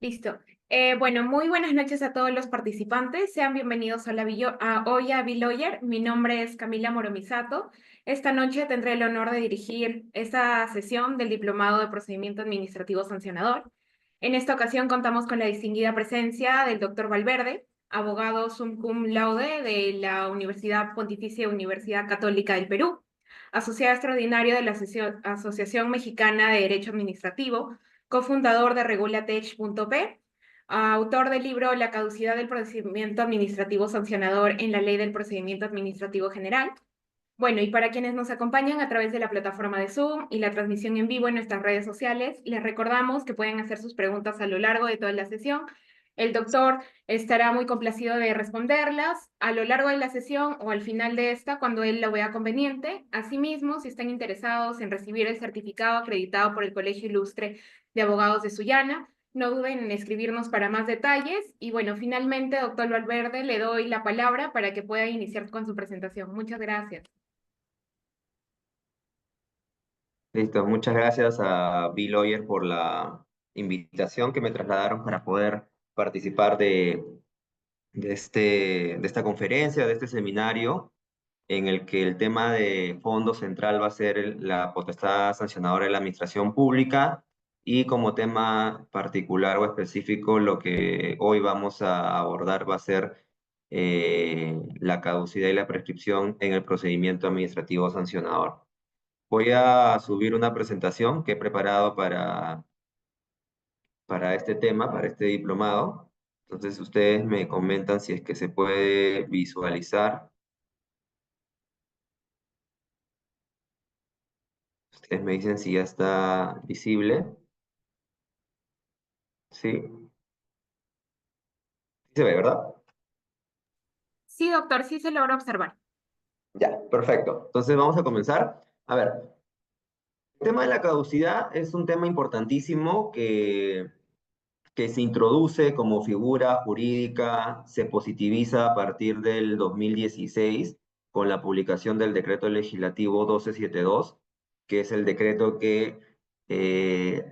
Listo. Bueno, muy buenas noches a todos los participantes. Sean bienvenidos hoy a Biloyer. Mi nombre es Camila Moromisato. Esta noche tendré el honor de dirigir esta sesión del Diplomado de Procedimiento Administrativo Sancionador. En esta ocasión contamos con la distinguida presencia del doctor Valverde, abogado sum cum laude de la Universidad Pontificia Universidad Católica del Perú, asociado extraordinario de la Asociación Mexicana de Derecho Administrativo, cofundador de Regulatech.p, autor del libro La caducidad del procedimiento administrativo sancionador en la Ley del Procedimiento Administrativo General. Bueno, y para quienes nos acompañan a través de la plataforma de Zoom y la transmisión en vivo en nuestras redes sociales, les recordamos que pueden hacer sus preguntas a lo largo de toda la sesión. El doctor estará muy complacido de responderlas a lo largo de la sesión o al final de esta, cuando él lo vea conveniente. Asimismo, si están interesados en recibir el certificado acreditado por el Colegio Ilustre de Abogados de Sullana, no duden en escribirnos para más detalles. Y bueno, finalmente, doctor Valverde, le doy la palabra para que pueda iniciar con su presentación. Muchas gracias. Listo, muchas gracias a Bill Lawyer por la invitación que me trasladaron para poder participar de esta conferencia, de este seminario, en el que el tema de fondo central va a ser la potestad sancionadora de la administración pública y como tema particular o específico lo que hoy vamos a abordar va a ser la caducidad y la prescripción en el procedimiento administrativo sancionador. Voy a subir una presentación que he preparado para este tema, para este diplomado. Entonces ustedes me comentan si es que se puede visualizar. Ustedes me dicen si ya está visible. Sí, sí se ve, ¿verdad? Sí, doctor, sí se logra observar. Ya, perfecto. Entonces vamos a comenzar. A ver, el tema de la caducidad es un tema importantísimo que se introduce como figura jurídica, se positiviza a partir del 2016 con la publicación del decreto legislativo 1272, que es el decreto que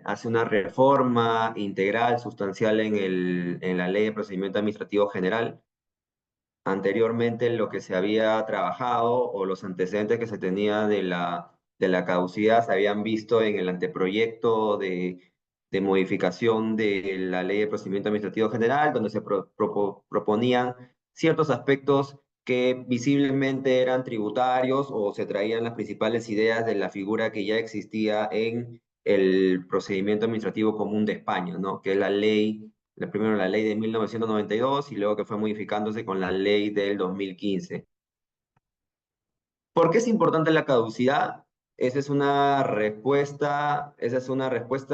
hace una reforma integral, sustancial en la Ley de Procedimiento Administrativo General. Anteriormente lo que se había trabajado o los antecedentes que se tenía de la caducidad se habían visto en el anteproyecto de modificación de la Ley de Procedimiento Administrativo General, donde se proponían ciertos aspectos que visiblemente eran tributarios o se traían las principales ideas de la figura que ya existía en el procedimiento administrativo común de España, ¿no? Que es la ley, primero la ley de 1992 y luego que fue modificándose con la ley del 2015. ¿Por qué es importante la caducidad? Esa es una respuesta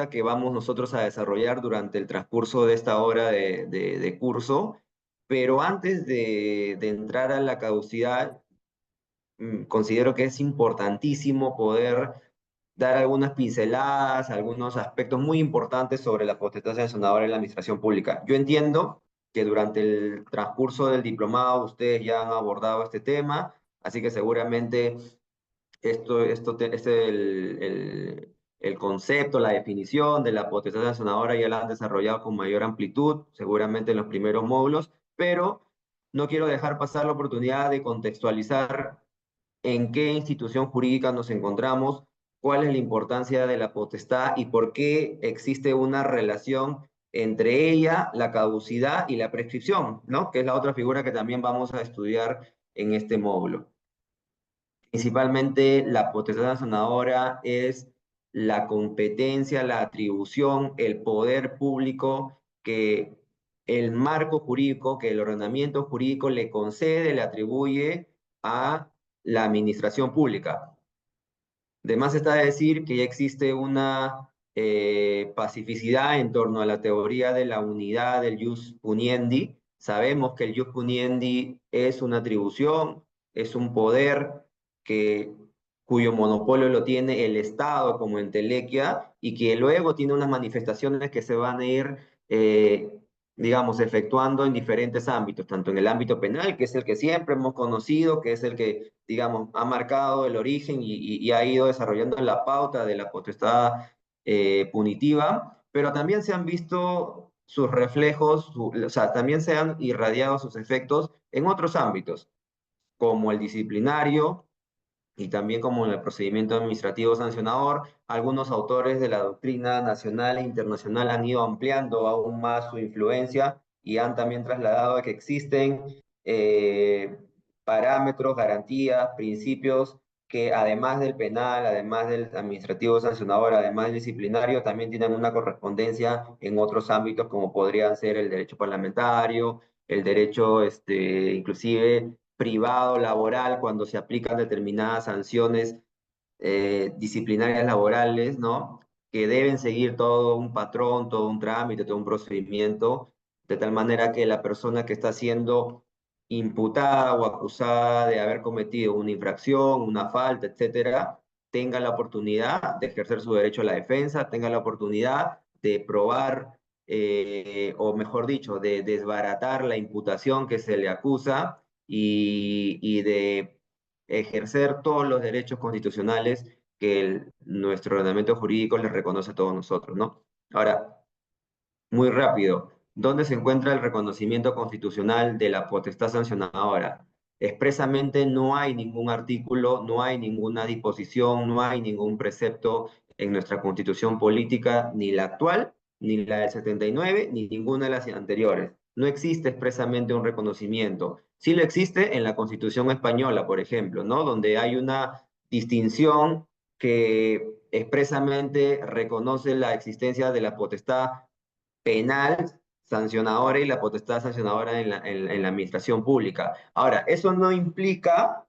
que vamos nosotros a desarrollar durante el transcurso de esta hora de curso, pero antes de entrar a la caducidad, considero que es importantísimo poder dar algunas pinceladas, algunos aspectos muy importantes sobre la potestad sancionadora en la administración pública. Yo entiendo que durante el transcurso del diplomado ustedes ya han abordado este tema, así que seguramente el concepto, la definición de la potestad sancionadora ya la han desarrollado con mayor amplitud, seguramente en los primeros módulos, pero no quiero dejar pasar la oportunidad de contextualizar en qué institución jurídica nos encontramos, cuál es la importancia de la potestad y por qué existe una relación entre ella, la caducidad y la prescripción, ¿no? Que es la otra figura que también vamos a estudiar en este módulo. Principalmente la potestad sancionadora es la competencia, la atribución, el poder público que el marco jurídico, que el ordenamiento jurídico le concede, le atribuye a la administración pública. De más está decir que ya existe una pacificidad en torno a la teoría de la unidad del jus puniendi. Sabemos que el jus puniendi es una atribución, es un poder que, cuyo monopolio lo tiene el Estado como entelequia y que luego tiene unas manifestaciones que se van a ir, digamos, efectuando en diferentes ámbitos, tanto en el ámbito penal, que es el que siempre hemos conocido, que es el que, digamos, ha marcado el origen y ha ido desarrollando la pauta de la potestad punitiva, pero también se han visto sus reflejos, o sea, también sean irradiados sus efectos en otros ámbitos, como el disciplinario, y también como en el procedimiento administrativo sancionador. Algunos autores de la doctrina nacional e internacional han ido ampliando aún más su influencia y han también trasladado a que existen eh, parámetros, garantías, principios que además del penal, además del administrativo sancionador, además del disciplinario, también tienen una correspondencia en otros ámbitos como podrían ser el derecho parlamentario, el derecho inclusive privado, laboral, cuando se aplican determinadas sanciones disciplinarias laborales, ¿no? Que deben seguir todo un patrón, todo un trámite, todo un procedimiento, de tal manera que la persona que está siendo imputada o acusada de haber cometido una infracción, una falta, etcétera, tenga la oportunidad de ejercer su derecho a la defensa, tenga la oportunidad de probar, o mejor dicho, de desbaratar la imputación que se le acusa y de ejercer todos los derechos constitucionales que nuestro ordenamiento jurídico les reconoce a todos nosotros, ¿no? Ahora, muy rápido, ¿dónde se encuentra el reconocimiento constitucional de la potestad sancionadora? Expresamente no hay ningún artículo, no hay ninguna disposición, no hay ningún precepto en nuestra constitución política, ni la actual, ni la del 79, ni ninguna de las anteriores. No existe expresamente un reconocimiento. Sí lo existe en la Constitución española, por ejemplo, ¿no? Donde hay una distinción que expresamente reconoce la existencia de la potestad penal sancionadora y la potestad sancionadora en la administración pública. Ahora, eso no implica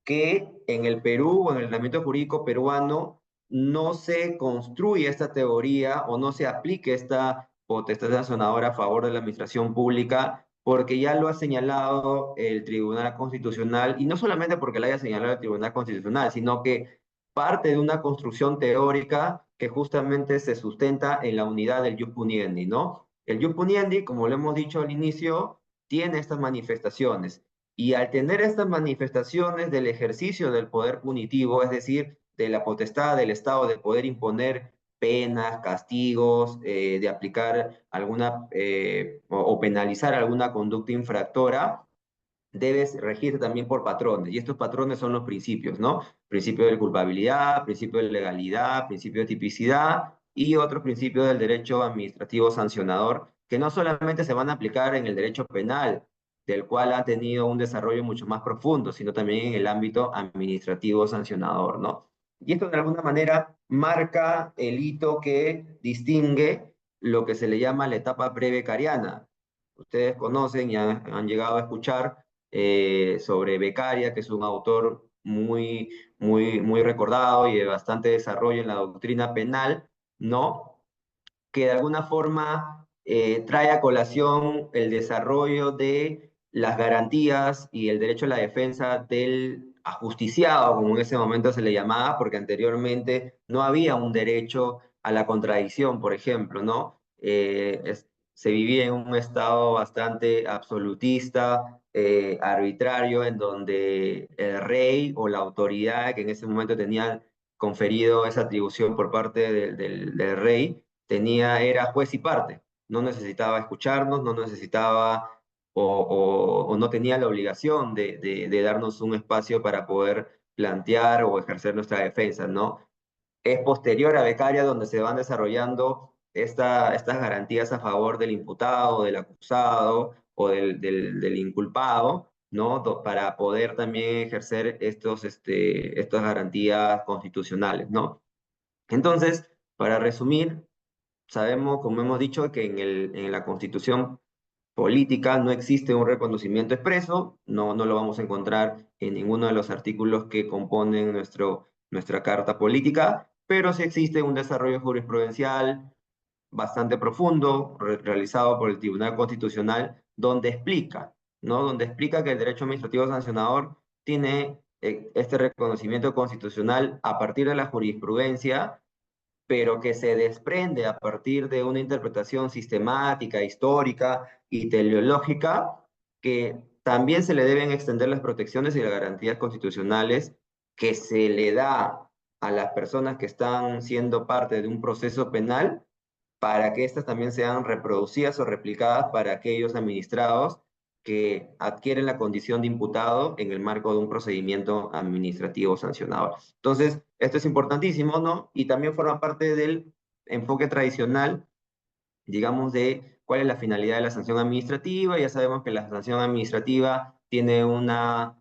que en el Perú o en el ordenamiento jurídico peruano no se construya esta teoría o no se aplique esta potestad sancionadora a favor de la administración pública, porque ya lo ha señalado el Tribunal Constitucional, y no solamente porque lo haya señalado el Tribunal Constitucional, sino que parte de una construcción teórica que justamente se sustenta en la unidad del jus puniendi, ¿no? El jus puniendi, como lo hemos dicho al inicio, tiene estas manifestaciones. Y al tener estas manifestaciones del ejercicio del poder punitivo, es decir, de la potestad del Estado de poder imponer penas, castigos, de aplicar alguna o penalizar alguna conducta infractora, debes regirte también por patrones. Y estos patrones son los principios, ¿no? Principio de culpabilidad, principio de legalidad, principio de tipicidad y otros principios del derecho administrativo sancionador, que no solamente se van a aplicar en el derecho penal, del cual ha tenido un desarrollo mucho más profundo, sino también en el ámbito administrativo sancionador, ¿no? Y esto de alguna manera marca el hito que distingue lo que se le llama la etapa prebecariana. Ustedes conocen y han llegado a escuchar sobre Beccaria, que es un autor muy recordado y de bastante desarrollo en la doctrina penal, ¿no? Que de alguna forma trae a colación el desarrollo de las garantías y el derecho a la defensa del ajusticiado, como en ese momento se le llamaba, porque anteriormente no había un derecho a la contradicción, por ejemplo, ¿no? Se vivía en un estado bastante absolutista, arbitrario, en donde el rey o la autoridad que en ese momento tenía conferido esa atribución por parte del rey, era juez y parte, no necesitaba escucharnos, no necesitaba o no tenía la obligación de darnos un espacio para poder plantear o ejercer nuestra defensa, ¿no? Es posterior a Beccaria donde se van desarrollando estas garantías a favor del imputado, del acusado o del inculpado, ¿no? Para poder también ejercer estas garantías constitucionales, ¿no? Entonces, para resumir, sabemos, como hemos dicho, que en la Constitución política no existe un reconocimiento expreso, no lo vamos a encontrar en ninguno de los artículos que componen nuestra Carta Política, pero sí existe un desarrollo jurisprudencial bastante profundo, realizado por el Tribunal Constitucional, donde explica, ¿no? Donde explica que el derecho administrativo sancionador tiene este reconocimiento constitucional a partir de la jurisprudencia, pero que se desprende a partir de una interpretación sistemática, histórica y teleológica, que también se le deben extender las protecciones y las garantías constitucionales que se le da a las personas que están siendo parte de un proceso penal para que éstas también sean reproducidas o replicadas para aquellos administrados que adquieren la condición de imputado en el marco de un procedimiento administrativo sancionador. Entonces, esto es importantísimo, ¿no? Y también forma parte del enfoque tradicional, digamos, de cuál es la finalidad de la sanción administrativa. Ya sabemos que la sanción administrativa tiene una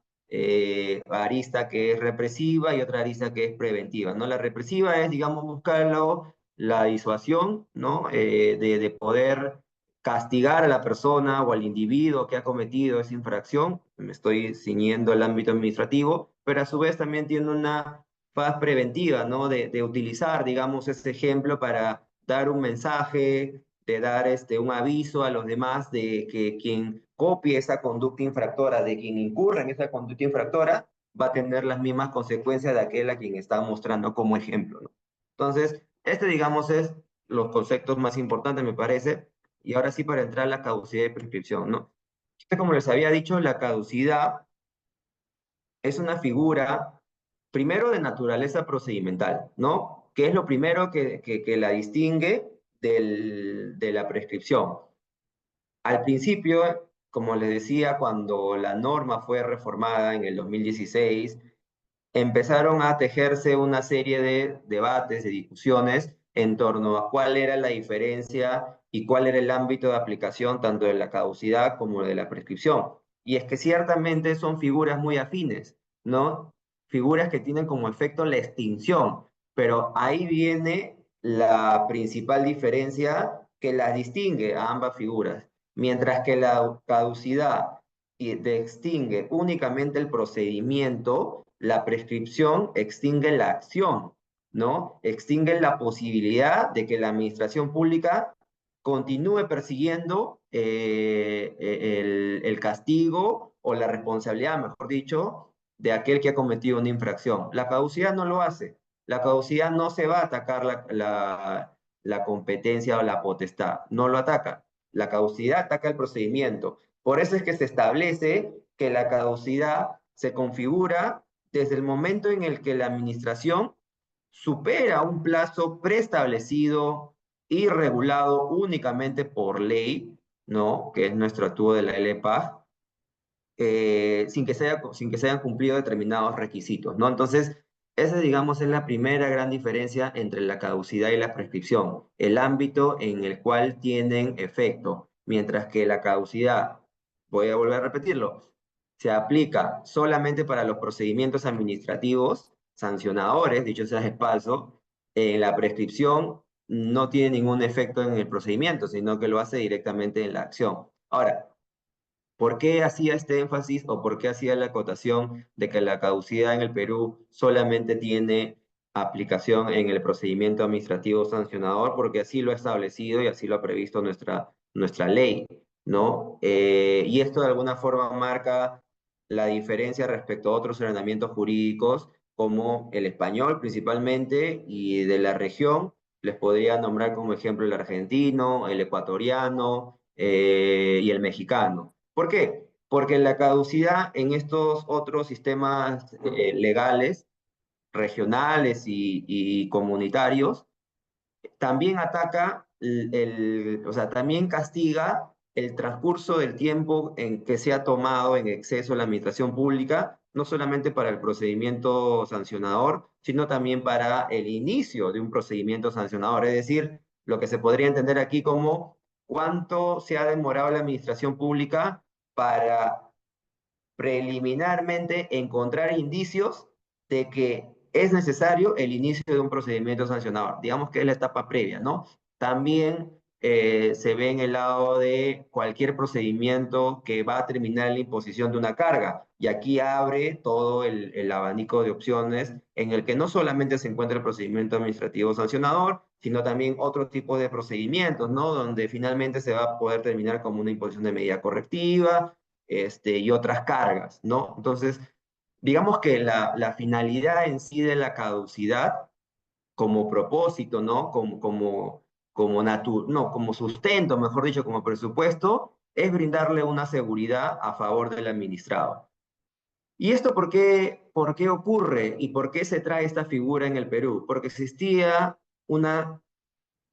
arista que es represiva y otra arista que es preventiva, ¿no? La represiva es, digamos, buscarlo, la disuasión, ¿no? De poder castigar a la persona o al individuo que ha cometido esa infracción. Me estoy ciñendo el ámbito administrativo, pero a su vez también tiene una faz preventiva, ¿no? De utilizar, digamos, ese ejemplo para dar un mensaje, de dar un aviso a los demás de que quien copie esa conducta infractora, de quien incurra en esa conducta infractora, va a tener las mismas consecuencias de aquel a quien está mostrando como ejemplo, ¿no? Entonces, digamos, es los conceptos más importantes, me parece. Y ahora sí, para entrar a la caducidad y prescripción, ¿no? Como les había dicho, la caducidad es una figura, primero, de naturaleza procedimental, ¿no? Que es lo primero que la distingue de la prescripción. Al principio, como les decía, cuando la norma fue reformada en el 2016, empezaron a tejerse una serie de debates, de discusiones en torno a cuál era la diferencia y cuál era el ámbito de aplicación tanto de la caducidad como de la prescripción. Y es que ciertamente son figuras muy afines, ¿no? Figuras que tienen como efecto la extinción, pero ahí viene la principal diferencia que las distingue a ambas figuras. Mientras que la caducidad extingue únicamente el procedimiento, la prescripción extingue la acción, ¿no? Extingue la posibilidad de que la administración pública continúe persiguiendo el castigo o la responsabilidad, mejor dicho, de aquel que ha cometido una infracción. La caducidad no lo hace. La caducidad no se va a atacar la competencia o la potestad, no lo ataca. La caducidad ataca el procedimiento. Por eso es que se establece que la caducidad se configura desde el momento en el que la administración supera un plazo preestablecido y regulado únicamente por ley, ¿no? Que es nuestro actúo de la LPAG, sin que se hayan cumplido determinados requisitos, ¿no? Entonces, esa, digamos, es la primera gran diferencia entre la caducidad y la prescripción, el ámbito en el cual tienen efecto, mientras que la caducidad, voy a volver a repetirlo, se aplica solamente para los procedimientos administrativos sancionadores, dicho sea de paso. En la prescripción no tiene ningún efecto en el procedimiento, sino que lo hace directamente en la acción. Ahora, ¿por qué hacía este énfasis o por qué hacía la acotación de que la caducidad en el Perú solamente tiene aplicación en el procedimiento administrativo sancionador? Porque así lo ha establecido y así lo ha previsto nuestra ley, ¿no? Y esto de alguna forma marca la diferencia respecto a otros ordenamientos jurídicos como el español principalmente y de la región. Les podría nombrar como ejemplo el argentino, el ecuatoriano y el mexicano. ¿Por qué? Porque la caducidad en estos otros sistemas legales, regionales y comunitarios, también ataca, o sea, también castiga el transcurso del tiempo en que se ha tomado en exceso la administración pública, no solamente para el procedimiento sancionador, sino también para el inicio de un procedimiento sancionador. Es decir, lo que se podría entender aquí como cuánto se ha demorado la administración pública para preliminarmente encontrar indicios de que es necesario el inicio de un procedimiento sancionador. Digamos que es la etapa previa, ¿no? También se ve en el lado de cualquier procedimiento que va a terminar en la imposición de una carga. Y aquí abre todo el abanico de opciones en el que no solamente se encuentra el procedimiento administrativo sancionador, sino también otro tipo de procedimientos, ¿no? Donde finalmente se va a poder terminar como una imposición de medida correctiva, y otras cargas, ¿no? Entonces, digamos que la finalidad en sí de la caducidad como propósito, ¿no? No, como sustento, mejor dicho, como presupuesto, es brindarle una seguridad a favor del administrado. ¿Y esto por qué ocurre y por qué se trae esta figura en el Perú? Porque existía una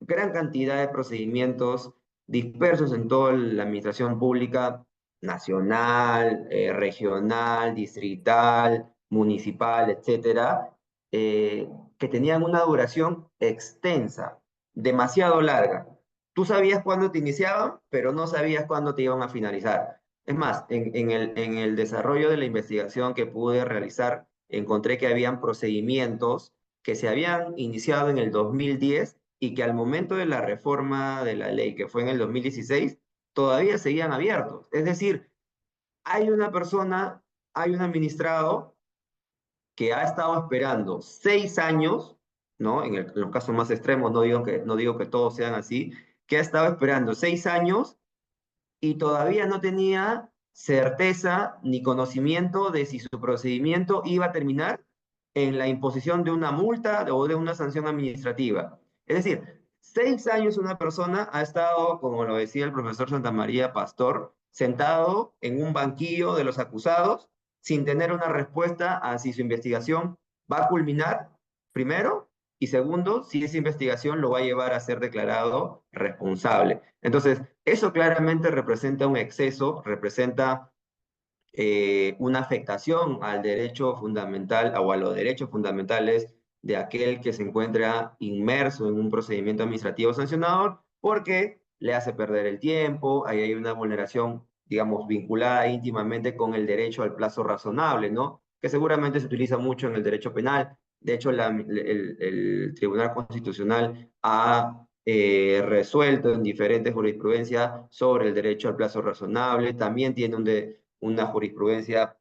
gran cantidad de procedimientos dispersos en toda la administración pública nacional, regional, distrital, municipal, etcétera, que tenían una duración extensa, demasiado larga. Tú sabías cuándo te iniciaban, pero no sabías cuándo te iban a finalizar. Es más, en el desarrollo de la investigación que pude realizar, encontré que habían procedimientos que se habían iniciado en el 2010 y que al momento de la reforma de la ley, que fue en el 2016, todavía seguían abiertos. Es decir, hay una persona, hay un administrado que ha estado esperando 6 años, ¿no? En los casos más extremos, no digo que todos sean así, que ha estado esperando 6 años y todavía no tenía certeza ni conocimiento de si su procedimiento iba a terminar en la imposición de una multa o de una sanción administrativa. Es decir, 6 años una persona ha estado, como lo decía el profesor Santa María Pastor, sentado en un banquillo de los acusados sin tener una respuesta a si su investigación va a culminar, primero, y segundo, si esa investigación lo va a llevar a ser declarado responsable. Entonces, eso claramente representa un exceso, representa una afectación al derecho fundamental o a los derechos fundamentales de aquel que se encuentra inmerso en un procedimiento administrativo sancionador, porque le hace perder el tiempo, ahí hay una vulneración, digamos, vinculada íntimamente con el derecho al plazo razonable, ¿no? Que seguramente se utiliza mucho en el derecho penal. De hecho, el Tribunal Constitucional ha resuelto en diferentes jurisprudencias sobre el derecho al plazo razonable, también tiene una jurisprudencia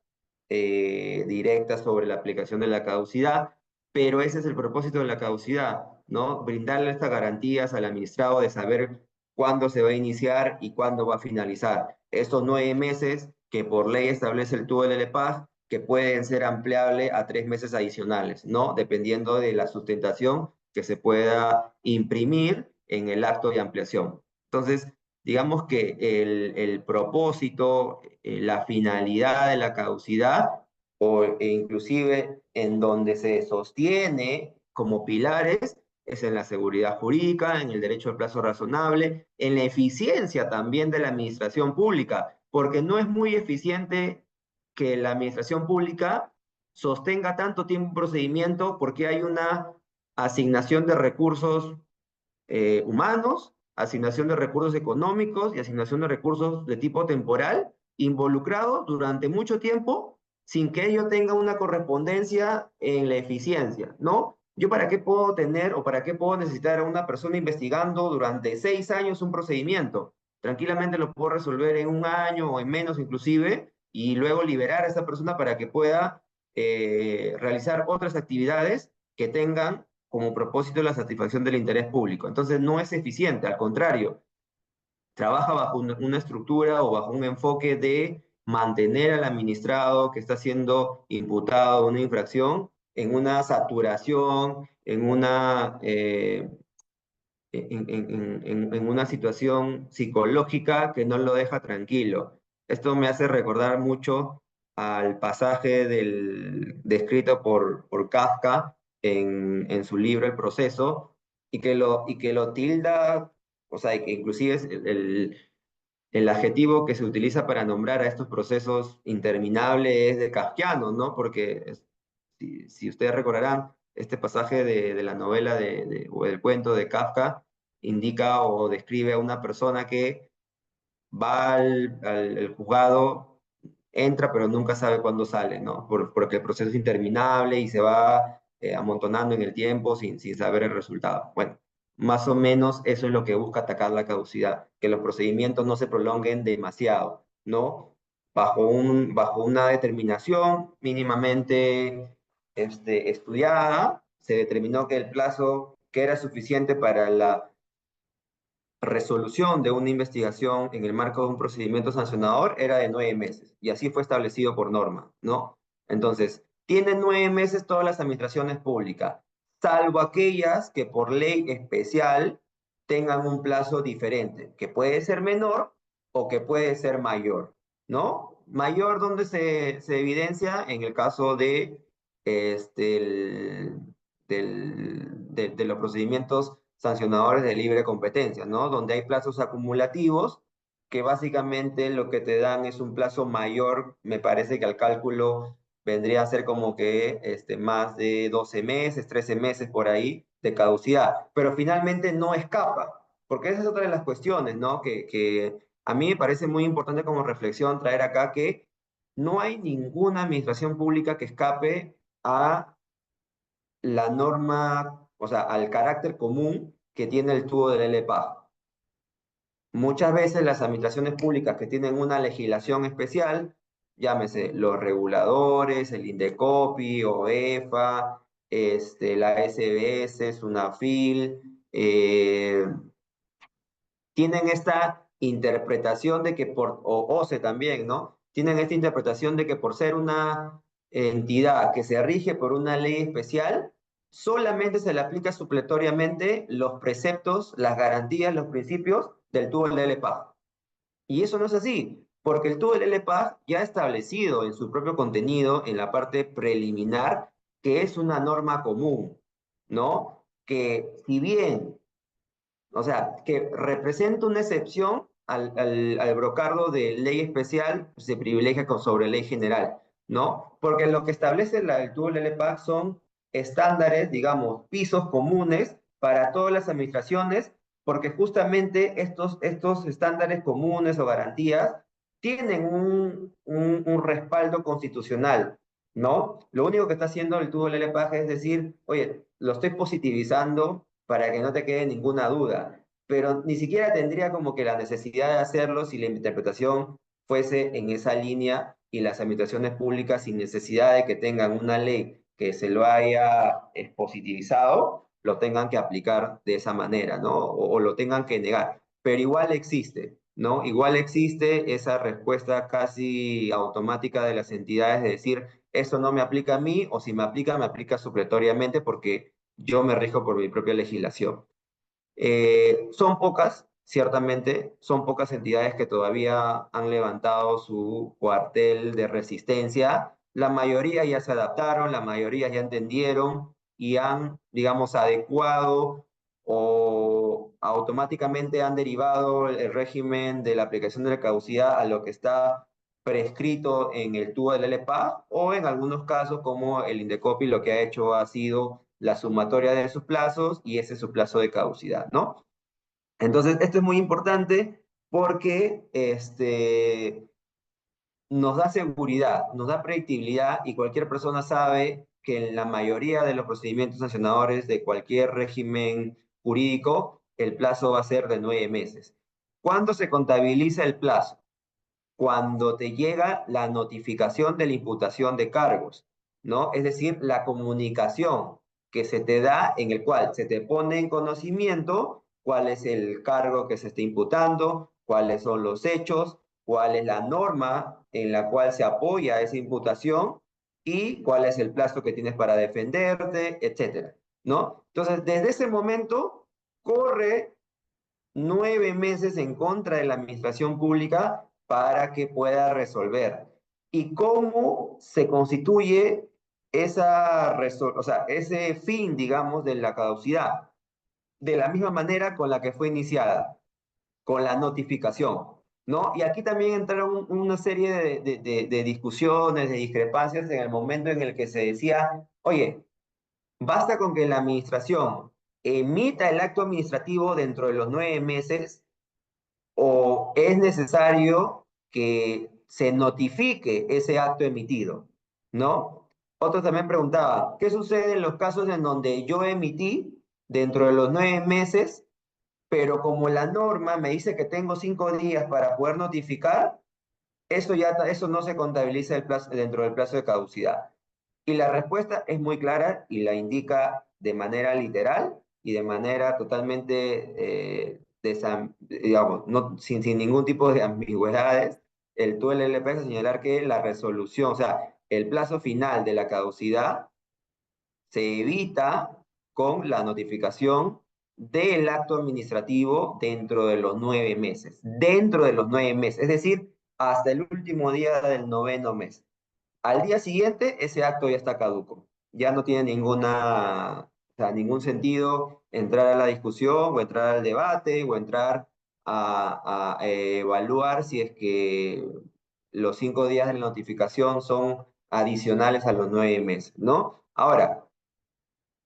directa sobre la aplicación de la caducidad, pero ese es el propósito de la caducidad, ¿no? Brindarle estas garantías al administrado de saber cuándo se va a iniciar y cuándo va a finalizar. Estos 9 meses que por ley establece el TUE del EPAG, que pueden ser ampliables a 3 meses adicionales, ¿no? Dependiendo de la sustentación que se pueda imprimir en el acto de ampliación. Entonces, digamos que el propósito, la finalidad de la caducidad, e inclusive en donde se sostiene como pilares, es en la seguridad jurídica, en el derecho al plazo razonable, en la eficiencia también de la administración pública, porque no es muy eficiente que la administración pública sostenga tanto tiempo un procedimiento porque hay una asignación de recursos humanos, asignación de recursos económicos y asignación de recursos de tipo temporal involucrados durante mucho tiempo sin que ello tenga una correspondencia en la eficiencia, ¿no? Yo para qué puedo tener o para qué puedo necesitar a una persona investigando durante 6 años un procedimiento. Tranquilamente lo puedo resolver en un año o en menos inclusive y luego liberar a esa persona para que pueda realizar otras actividades que tengan como propósito la satisfacción del interés público. Entonces no es eficiente, al contrario, trabaja bajo una estructura o bajo un enfoque de mantener al administrado que está siendo imputado de una infracción en una saturación, en una situación psicológica que no lo deja tranquilo. Esto me hace recordar mucho al pasaje descrito por Kafka en su libro El Proceso, y que lo tilda, o sea, y que inclusive es el adjetivo que se utiliza para nombrar a estos procesos interminables es de kafkiano, ¿no? Porque si ustedes recordarán, este pasaje de la novela o del cuento de Kafka indica o describe a una persona que va al juzgado, entra, pero nunca sabe cuándo sale, ¿no? Porque el proceso es interminable y se va amontonando en el tiempo sin saber el resultado. Bueno, más o menos eso es lo que busca atacar la caducidad, que los procedimientos no se prolonguen demasiado, ¿no? Bajo una determinación mínimamente estudiada, se determinó que el plazo que era suficiente para la resolución de una investigación en el marco de un procedimiento sancionador era de 9 meses, y así fue establecido por norma, ¿no? Entonces, tienen 9 meses todas las administraciones públicas, salvo aquellas que por ley especial tengan un plazo diferente, que puede ser menor o que puede ser mayor, ¿no? Mayor donde se evidencia en el caso de, este, de los procedimientos sancionadores de libre competencia, ¿no? Donde hay plazos acumulativos que básicamente lo que te dan es un plazo mayor, me parece que al cálculo vendría a ser como que más de 12 meses, 13 meses por ahí de caducidad, pero finalmente no escapa, porque esa es otra de las cuestiones, ¿no? Que a mí me parece muy importante como reflexión traer acá que no hay ninguna administración pública que escape a la norma, o sea, al carácter común que tiene el tubo del LPAG. Muchas veces las administraciones públicas que tienen una legislación especial, llámese los reguladores, el Indecopi, OEFA, la SBS, SUNAFIL, tienen esta interpretación de que o OCE también, ¿no? Tienen esta interpretación de que por ser una entidad que se rige por una ley especial, solamente se le aplica supletoriamente los preceptos, las garantías, los principios del tubo del LPAG. Y eso no es así, porque el tubo del LPAG ya ha establecido en su propio contenido, en la parte preliminar, que es una norma común, ¿no? Que si bien, o sea, que representa una excepción al brocardo de ley especial, se privilegia sobre ley general, ¿no? Porque lo que establece el tubo LPAC son estándares, digamos, pisos comunes para todas las administraciones, porque justamente estos estándares comunes o garantías tienen un respaldo constitucional, ¿no? Lo único que está haciendo el tubo LPAC es decir, oye, lo estoy positivizando para que no te quede ninguna duda, pero ni siquiera tendría como que la necesidad de hacerlo si la interpretación fuese en esa línea y las administraciones públicas sin necesidad de que tengan una ley que se lo haya positivizado, lo tengan que aplicar de esa manera, ¿no? O lo tengan que negar. Pero igual existe, ¿no? Igual existe esa respuesta casi automática de las entidades de decir, eso no me aplica a mí, o si me aplica supletoriamente porque yo me rijo por mi propia legislación. Son pocas, ciertamente, son pocas entidades que todavía han levantado su cuartel de resistencia. La mayoría ya se adaptaron, la mayoría ya entendieron y han, digamos, adecuado o automáticamente han derivado el régimen de la aplicación de la caducidad a lo que está prescrito en el TUA del LPA o en algunos casos como el Indecopi lo que ha hecho ha sido la sumatoria de sus plazos y ese es su plazo de caducidad, ¿no? Entonces, esto es muy importante porque nos da seguridad, nos da predictibilidad y cualquier persona sabe que en la mayoría de los procedimientos sancionadores de cualquier régimen jurídico, el plazo va a ser de 9 meses. ¿Cuándo se contabiliza el plazo? Cuando te llega la notificación de la imputación de cargos, ¿no? Es decir, la comunicación que se te da en el cual se te pone en conocimiento cuál es el cargo que se está imputando, cuáles son los hechos, cuál es la norma en la cual se apoya esa imputación y cuál es el plazo que tienes para defenderte, etcétera, ¿no? Entonces, desde ese momento corre 9 meses en contra de la administración pública para que pueda resolver. ¿Y cómo se constituye o sea, ese fin, digamos, de la caducidad? De la misma manera con la que fue iniciada, con la notificación, ¿no? Y aquí también entraron una serie de discusiones, de discrepancias en el momento en el que se decía, oye, basta con que la administración emita el acto administrativo dentro de los 9 meses o es necesario que se notifique ese acto emitido, ¿no? Otro también preguntaba, ¿qué sucede en los casos en donde yo emití dentro de los 9 meses, pero como la norma me dice que tengo 5 días para poder notificar, eso no se contabiliza dentro del plazo de caducidad? Y la respuesta es muy clara y la indica de manera literal y de manera totalmente, digamos, no, sin ningún tipo de ambigüedades. El TULLP hace señalar que la resolución, o sea, el plazo final de la caducidad se evita con la notificación del acto administrativo dentro de los 9 meses. Dentro de los 9 meses, es decir, hasta el último día del noveno mes. Al día siguiente, ese acto ya está caduco, ya no tiene O sea, ningún sentido entrar a la discusión o entrar al debate o entrar a evaluar si es que los 5 días de la notificación son adicionales a los 9 meses, ¿no? Ahora,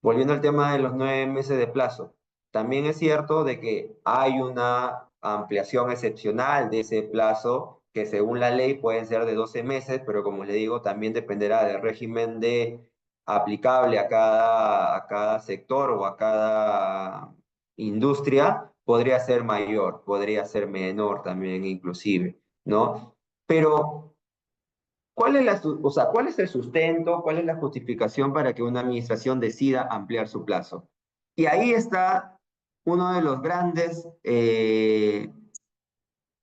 volviendo al tema de los 9 meses de plazo, también es cierto de que hay una ampliación excepcional de ese plazo que según la ley pueden ser de 12 meses, pero como le digo, también dependerá del régimen de aplicable a cada sector o a cada industria, podría ser mayor, podría ser menor también inclusive, ¿no? Pero ¿cuál es o sea, cuál es el sustento, cuál es la justificación para que una administración decida ampliar su plazo? Y ahí está uno de los grandes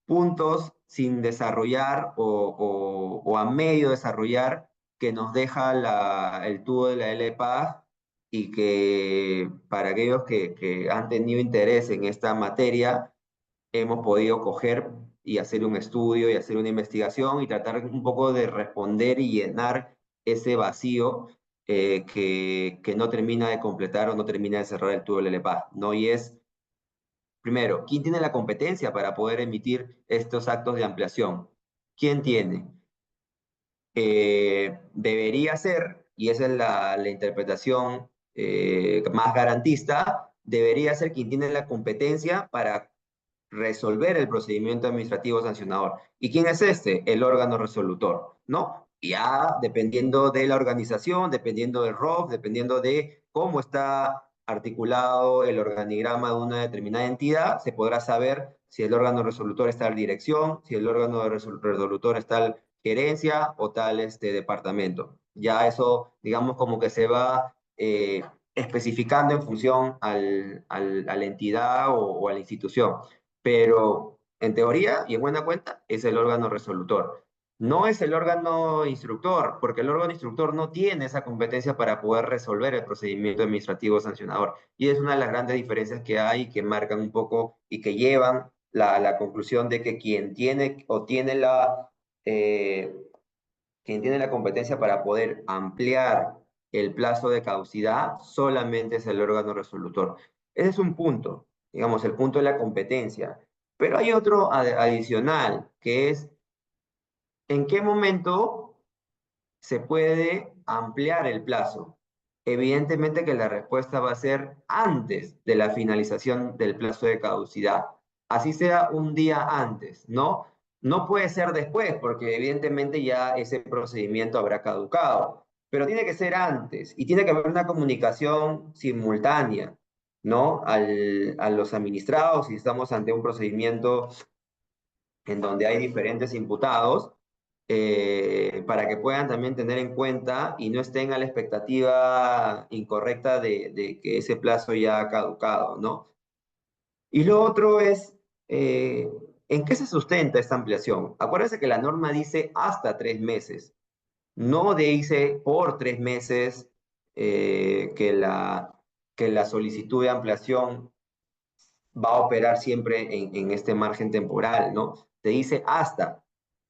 puntos sin desarrollar o a medio desarrollar que nos deja el tubo de la LPAG y que para aquellos que han tenido interés en esta materia, hemos podido coger y hacer un estudio y hacer una investigación y tratar un poco de responder y llenar ese vacío que no termina de completar o no termina de cerrar el tubo del LPA, ¿no? Y es, primero, ¿quién tiene la competencia para poder emitir estos actos de ampliación? ¿Quién tiene? Debería ser, y esa es la interpretación más garantista, debería ser quien tiene la competencia para resolver el procedimiento administrativo sancionador. ¿Y quién es este? El órgano resolutor, ¿no? Ya dependiendo de la organización, dependiendo del ROF, dependiendo de cómo está articulado el organigrama de una determinada entidad, se podrá saber si el órgano resolutor está en dirección, si el órgano resolutor está en gerencia o tal departamento. Ya eso, digamos, como que se va especificando en función a la entidad o a la institución, pero en teoría y en buena cuenta es el órgano resolutor. No es el órgano instructor, porque el órgano instructor no tiene esa competencia para poder resolver el procedimiento administrativo sancionador. Y es una de las grandes diferencias que hay, que marcan un poco y que llevan la conclusión de que eh, quien tiene la competencia para poder ampliar el plazo de caducidad solamente es el órgano resolutor. Ese es un punto, digamos, el punto de la competencia. Pero hay otro adicional, que es en qué momento se puede ampliar el plazo. Evidentemente que la respuesta va a ser antes de la finalización del plazo de caducidad, así sea un día antes, ¿no? No puede ser después, porque evidentemente ya ese procedimiento habrá caducado, pero tiene que ser antes y tiene que haber una comunicación simultánea, ¿no? A los administrados, si estamos ante un procedimiento en donde hay diferentes imputados, para que puedan también tener en cuenta y no estén a la expectativa incorrecta de que ese plazo ya ha caducado, ¿no? Y lo otro es, ¿en qué se sustenta esta ampliación? Acuérdense que la norma dice hasta 3 meses, no dice por 3 meses que la solicitud de ampliación va a operar siempre en este margen temporal, ¿no? Te dice hasta.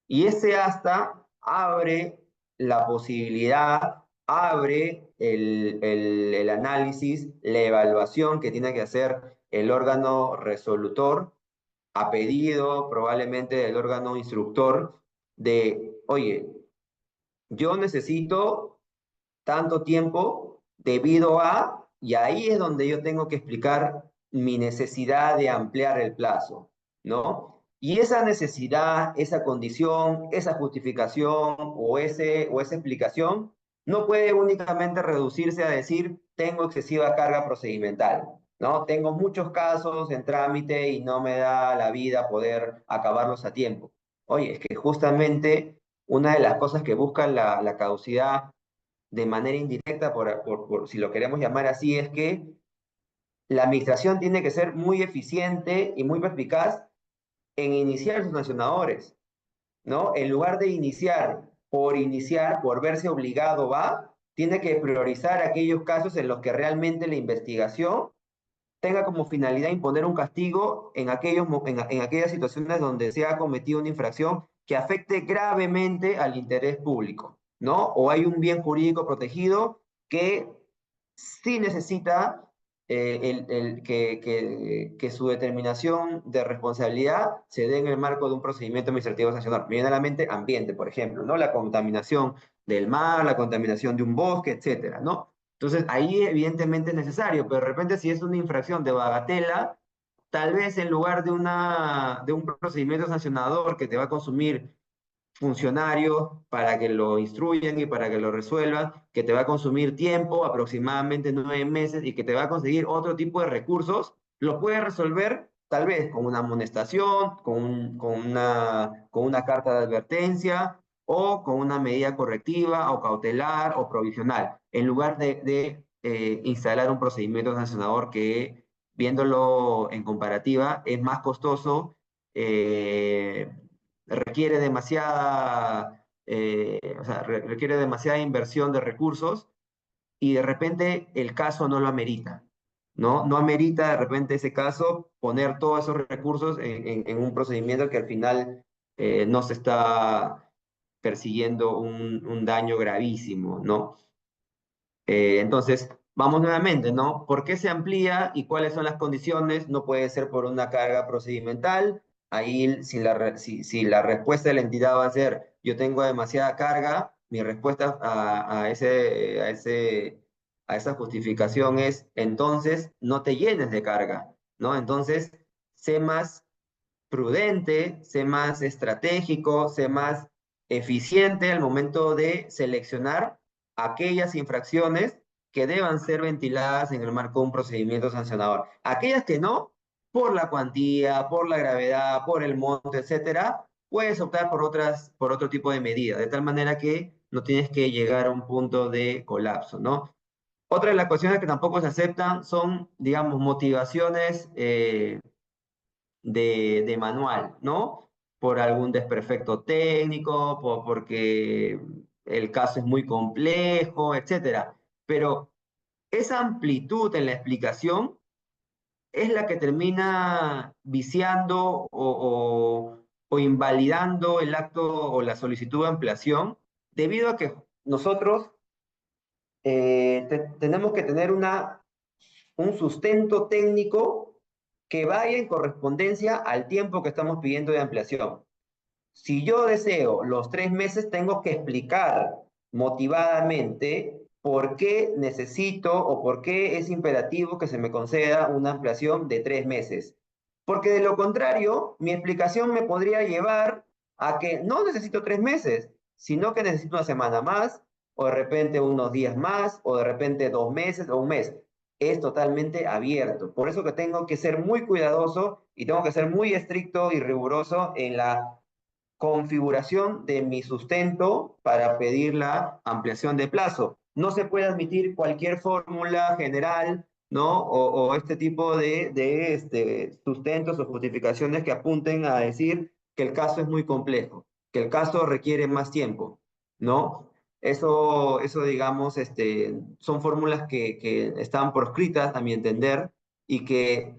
Y ese hasta abre la posibilidad, abre el análisis, la evaluación que tiene que hacer el órgano resolutor a pedido probablemente del órgano instructor de, oye, yo necesito tanto tiempo debido a, y ahí es donde yo tengo que explicar mi necesidad de ampliar el plazo, ¿no? Y esa necesidad, esa condición, esa justificación o esa explicación no puede únicamente reducirse a decir tengo excesiva carga procedimental, ¿no? Tengo muchos casos en trámite y no me da la vida poder acabarlos a tiempo. Oye, es que justamente una de las cosas que busca la caducidad de manera indirecta, si lo queremos llamar así, es que la administración tiene que ser muy eficiente y muy perspicaz en iniciar sus sancionadores, ¿no? En lugar de iniciar, por verse obligado tiene que priorizar aquellos casos en los que realmente la investigación tenga como finalidad imponer un castigo en aquellas situaciones donde se ha cometido una infracción que afecte gravemente al interés público, ¿no? O hay un bien jurídico protegido que sí necesita que su determinación de responsabilidad se dé en el marco de un procedimiento administrativo sancionador. Me viene a la mente ambiente, por ejemplo, ¿no? La contaminación del mar, la contaminación de un bosque, etcétera, ¿no? Entonces, ahí evidentemente es necesario, pero de repente si es una infracción de bagatela, tal vez en lugar de un procedimiento sancionador que te va a consumir funcionarios para que lo instruyan y para que lo resuelvan, que te va a consumir tiempo, aproximadamente 9 meses, y que te va a conseguir otro tipo de recursos, lo puedes resolver tal vez con una amonestación, con una carta de advertencia o con una medida correctiva o cautelar o provisional, en lugar de instalar un procedimiento sancionador que, viéndolo en comparativa, es más costoso, eh, requiere demasiada, o sea, requiere demasiada inversión de recursos y de repente el caso no lo amerita, ¿no? No amerita de repente ese caso poner todos esos recursos en un procedimiento que al final no se está persiguiendo un daño gravísimo, ¿no? Entonces, vamos nuevamente, ¿no? ¿Por qué se amplía y cuáles son las condiciones? No puede ser por una carga procedimental. Ahí, si la respuesta de la entidad va a ser, yo tengo demasiada carga, mi respuesta a esa justificación es, entonces, no te llenes de carga, ¿no? Entonces, sé más prudente, sé más estratégico, sé más eficiente al momento de seleccionar aquellas infracciones que deban ser ventiladas en el marco de un procedimiento sancionador. Aquellas que no, por la cuantía, por la gravedad, por el monto, etcétera, puedes optar por otro tipo de medidas, de tal manera que no tienes que llegar a un punto de colapso, ¿no? Otra de las cuestiones que tampoco se aceptan son, digamos, motivaciones de manual, ¿no? Por algún desperfecto técnico, porque el caso es muy complejo, etcétera. Pero esa amplitud en la explicación es la que termina viciando o invalidando el acto o la solicitud de ampliación, debido a que nosotros tenemos que tener un sustento técnico que vaya en correspondencia al tiempo que estamos pidiendo de ampliación. Si yo deseo los 3 meses, tengo que explicar motivadamente por qué necesito o por qué es imperativo que se me conceda una ampliación de 3 meses. Porque de lo contrario, mi explicación me podría llevar a que no necesito 3 meses, sino que necesito una semana más, o de repente unos días más, o de repente 2 meses o un mes. Es totalmente abierto. Por eso que tengo que ser muy cuidadoso y tengo que ser muy estricto y riguroso en la configuración de mi sustento para pedir la ampliación de plazo. No se puede admitir cualquier fórmula general, ¿no? O este tipo de sustentos o justificaciones que apunten a decir que el caso es muy complejo, que el caso requiere más tiempo, ¿no? Eso digamos, son fórmulas que están proscritas, a mi entender, y que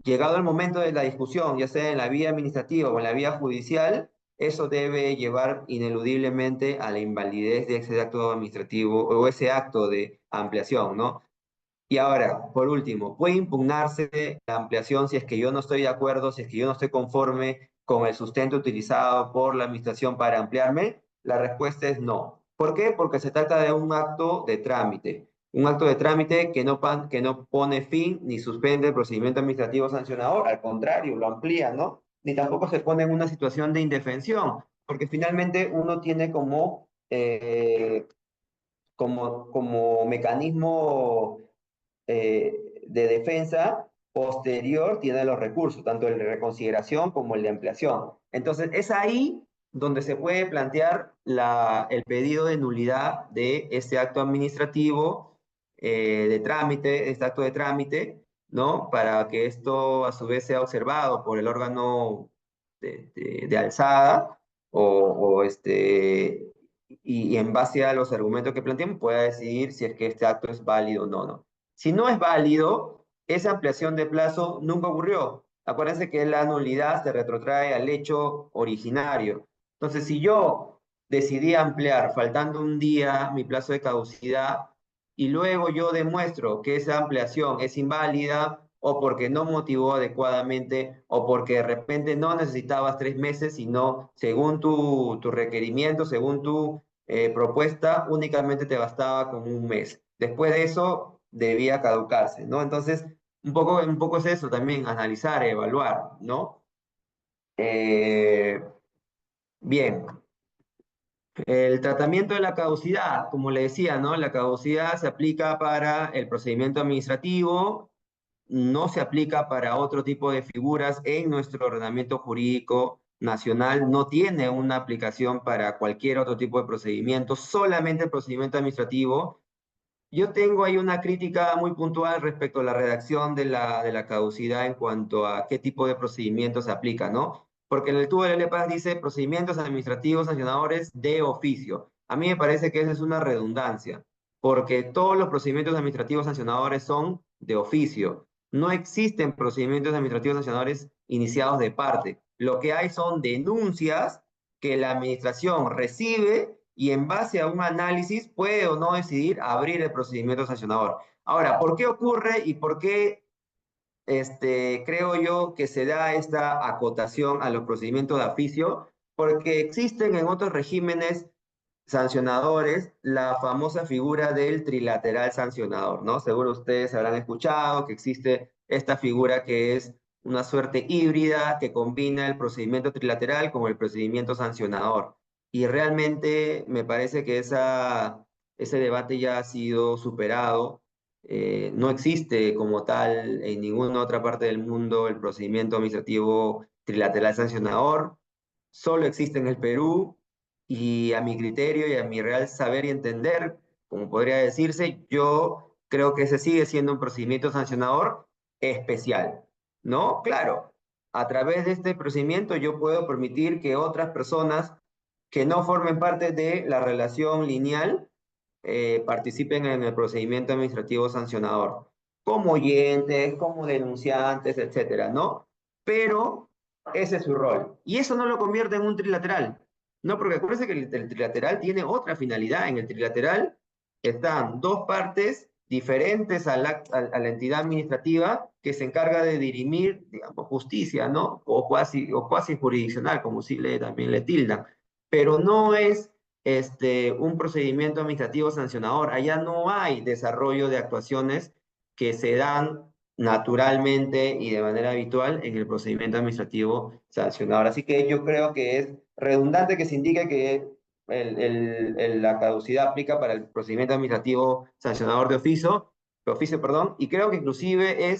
llegado el momento de la discusión, ya sea en la vía administrativa o en la vía judicial, eso debe llevar ineludiblemente a la invalidez de ese acto administrativo o ese acto de ampliación, ¿no? Y ahora, por último, ¿puede impugnarse la ampliación si es que yo no estoy de acuerdo, si es que yo no estoy conforme con el sustento utilizado por la administración para ampliarme? La respuesta es no. ¿Por qué? Porque se trata de un acto de trámite. Un acto de trámite que no pone fin ni suspende el procedimiento administrativo sancionador, al contrario, lo amplía, ¿no? Ni tampoco se pone en una situación de indefensión, porque finalmente uno tiene como mecanismo de defensa posterior, tiene los recursos, tanto el de reconsideración como el de ampliación. Entonces, es ahí donde se puede plantear el pedido de nulidad de este acto administrativo de trámite, este acto de trámite, ¿no? Para que esto a su vez sea observado por el órgano de alzada y en base a los argumentos que planteemos pueda decidir si es que este acto es válido o no, ¿no? Si no es válido, esa ampliación de plazo nunca ocurrió. Acuérdense que la nulidad se retrotrae al hecho originario. Entonces, si yo decidí ampliar faltando un día mi plazo de caducidad, y luego yo demuestro que esa ampliación es inválida o porque no motivó adecuadamente o porque de repente no necesitabas 3 meses, sino según tu requerimiento, según tu propuesta, únicamente te bastaba con un mes. Después de eso, debía caducarse, ¿no? Entonces, un poco es eso también, analizar, evaluar, ¿no? Eh, bien, el tratamiento de la caducidad, como le decía, ¿no? La caducidad se aplica para el procedimiento administrativo, no se aplica para otro tipo de figuras en nuestro ordenamiento jurídico nacional, no tiene una aplicación para cualquier otro tipo de procedimiento, solamente el procedimiento administrativo. Yo tengo ahí una crítica muy puntual respecto a la redacción de la caducidad en cuanto a qué tipo de procedimiento se aplica, ¿no? Porque en el tubo de la LEPAS dice procedimientos administrativos sancionadores de oficio. A mí me parece que esa es una redundancia, porque todos los procedimientos administrativos sancionadores son de oficio. No existen procedimientos administrativos sancionadores iniciados de parte. Lo que hay son denuncias que la administración recibe y en base a un análisis puede o no decidir abrir el procedimiento sancionador. Ahora, ¿por qué ocurre y por qué creo yo que se da esta acotación a los procedimientos de oficio? Porque existen en otros regímenes sancionadores la famosa figura del trilateral sancionador, ¿no? Seguro ustedes habrán escuchado que existe esta figura que es una suerte híbrida que combina el procedimiento trilateral con el procedimiento sancionador. Y realmente me parece que ese debate ya ha sido superado. No existe como tal en ninguna otra parte del mundo el procedimiento administrativo trilateral sancionador. Solo existe en el Perú y a mi criterio y a mi real saber y entender, como podría decirse, yo creo que ese sigue siendo un procedimiento sancionador especial, ¿no? Claro, a través de este procedimiento yo puedo permitir que otras personas que no formen parte de la relación lineal participen en el procedimiento administrativo sancionador, como oyentes, como denunciantes, etcétera, ¿no? Pero ese es su rol. Y eso no lo convierte en un trilateral, ¿no? Porque acuérdense que el trilateral tiene otra finalidad. En el trilateral están dos partes diferentes a la entidad administrativa que se encarga de dirimir, digamos, justicia, ¿no? O cuasi jurisdiccional, como sí también le tildan. Pero no es un procedimiento administrativo sancionador. Allá no hay desarrollo de actuaciones que se dan naturalmente y de manera habitual en el procedimiento administrativo sancionador. Así que yo creo que es redundante que se indique que la caducidad aplica para el procedimiento administrativo sancionador de oficio, perdón, y creo que inclusive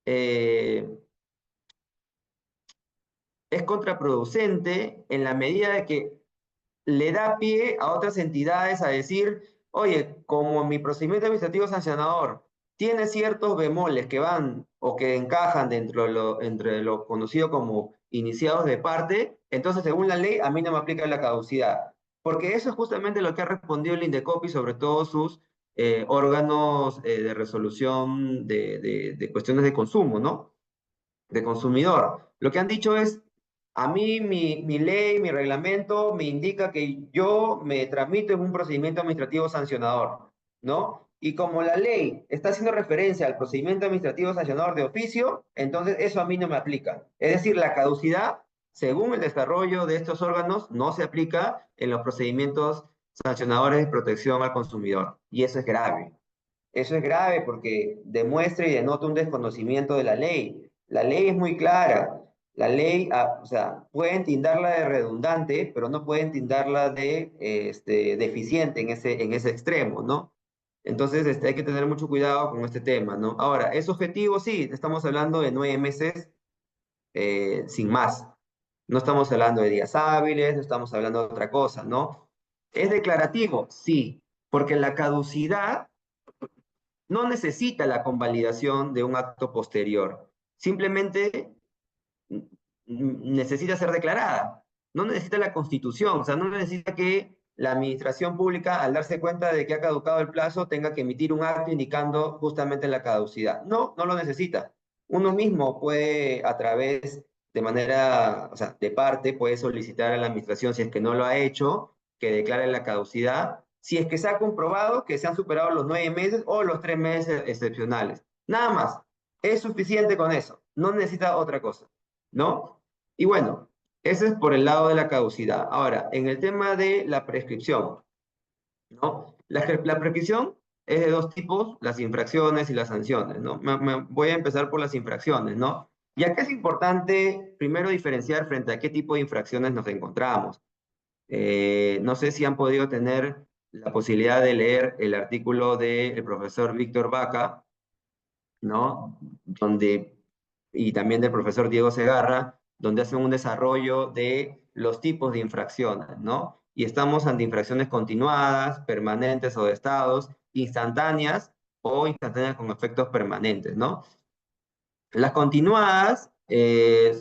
eh, es contraproducente en la medida de que le da pie a otras entidades a decir, oye, como mi procedimiento administrativo sancionador tiene ciertos bemoles que van o que encajan entre lo conocido como iniciados de parte, entonces según la ley a mí no me aplica la caducidad. Porque eso es justamente lo que ha respondido el INDECOPI sobre todos sus órganos de resolución de cuestiones de consumo, ¿no? De consumidor. Lo que han dicho es, a mí mi ley, mi reglamento me indica que yo me tramito en un procedimiento administrativo sancionador, ¿no? Y como la ley está haciendo referencia al procedimiento administrativo sancionador de oficio, entonces eso a mí no me aplica. Es decir, la caducidad, según el desarrollo de estos órganos, no se aplica en los procedimientos sancionadores de protección al consumidor. Y eso es grave. Eso es grave porque demuestra y denota un desconocimiento de la ley. La ley es muy clara. La ley, o sea, pueden tildarla de redundante, pero no pueden tildarla de deficiente en ese extremo, ¿no? Entonces, hay que tener mucho cuidado con este tema, ¿no? Ahora, ¿es objetivo? Sí, estamos hablando de 9 meses sin más. No estamos hablando de días hábiles, no estamos hablando de otra cosa, ¿no? ¿Es declarativo? Sí, porque la caducidad no necesita la convalidación de un acto posterior. Simplemente necesita ser declarada. No necesita la constitución, o sea, no necesita que la administración pública, al darse cuenta de que ha caducado el plazo, tenga que emitir un acto indicando justamente la caducidad. No, no lo necesita. Uno mismo puede, a través de manera, o sea, de parte, puede solicitar a la administración, si es que no lo ha hecho, que declare la caducidad si es que se ha comprobado que se han superado los 9 meses o los 3 meses excepcionales. Nada más. Es suficiente con eso. No necesita otra cosa, ¿no? Y bueno, ese es por el lado de la caducidad. Ahora, en el tema de la prescripción, ¿no? La prescripción es de dos tipos, las infracciones y las sanciones, ¿no? Voy a empezar por las infracciones, ¿no? Y acá es importante primero diferenciar frente a qué tipo de infracciones nos encontramos. No sé si han podido tener la posibilidad de leer el artículo del profesor Víctor Vaca, ¿no? Y también del profesor Diego Segarra, donde hacen un desarrollo de los tipos de infracciones, ¿no? Y estamos ante infracciones continuadas, permanentes o de estados, instantáneas o instantáneas con efectos permanentes, ¿no? Las continuadas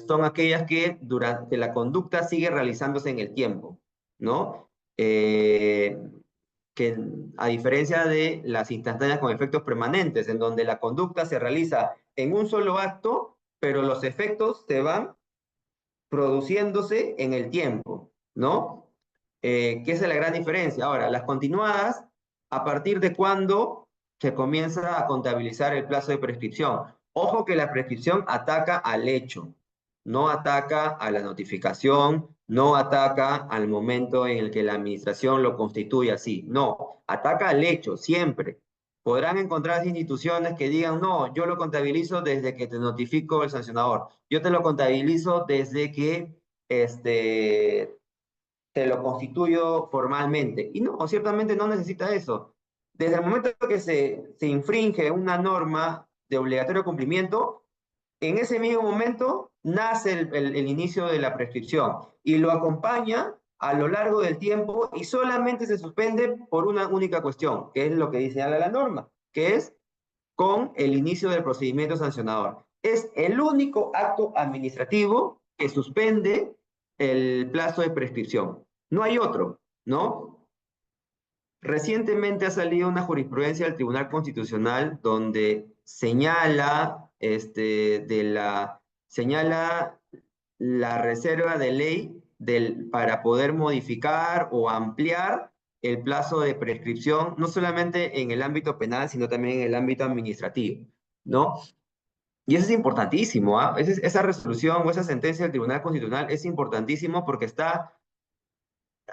son aquellas que durante la conducta sigue realizándose en el tiempo, ¿no? Eh, que a diferencia de las instantáneas con efectos permanentes, en donde la conducta se realiza en un solo acto, pero los efectos se van produciéndose en el tiempo, ¿no? ¿Qué es la gran diferencia? Ahora, las continuadas, ¿a partir de cuándo se comienza a contabilizar el plazo de prescripción? Ojo que la prescripción ataca al hecho, no ataca a la notificación, no ataca al momento en el que la administración lo constituye así, no, ataca al hecho, siempre. Podrán encontrar instituciones que digan, no, yo lo contabilizo desde que te notifico el sancionador, yo te lo contabilizo desde que te lo constituyo formalmente. Y no, ciertamente no necesita eso. Desde el momento que se infringe una norma de obligatorio cumplimiento, en ese mismo momento nace el inicio de la prescripción y lo acompaña a lo largo del tiempo y solamente se suspende por una única cuestión, que es lo que dice la norma, que es con el inicio del procedimiento sancionador. Es el único acto administrativo que suspende el plazo de prescripción. No hay otro, ¿no? Recientemente ha salido una jurisprudencia del Tribunal Constitucional donde señala la reserva de ley para poder modificar o ampliar el plazo de prescripción, no solamente en el ámbito penal, sino también en el ámbito administrativo, ¿no? Y eso es importantísimo, ¿ah? Esa resolución o esa sentencia del Tribunal Constitucional es importantísimo porque está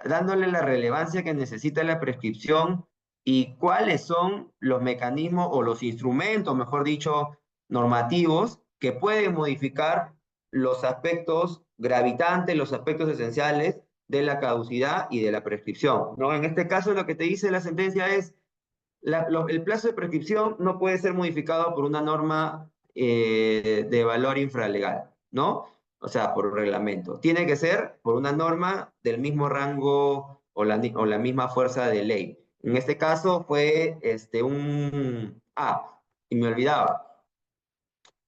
dándole la relevancia que necesita la prescripción y cuáles son los mecanismos o los instrumentos, mejor dicho, normativos que pueden modificar los aspectos gravitantes, los aspectos esenciales de la caducidad y de la prescripción, ¿no? En este caso, lo que te dice la sentencia es el plazo de prescripción no puede ser modificado por una norma de valor infralegal, ¿no? O sea, por reglamento. Tiene que ser por una norma del mismo rango o la misma fuerza de ley. En este caso fue y me olvidaba,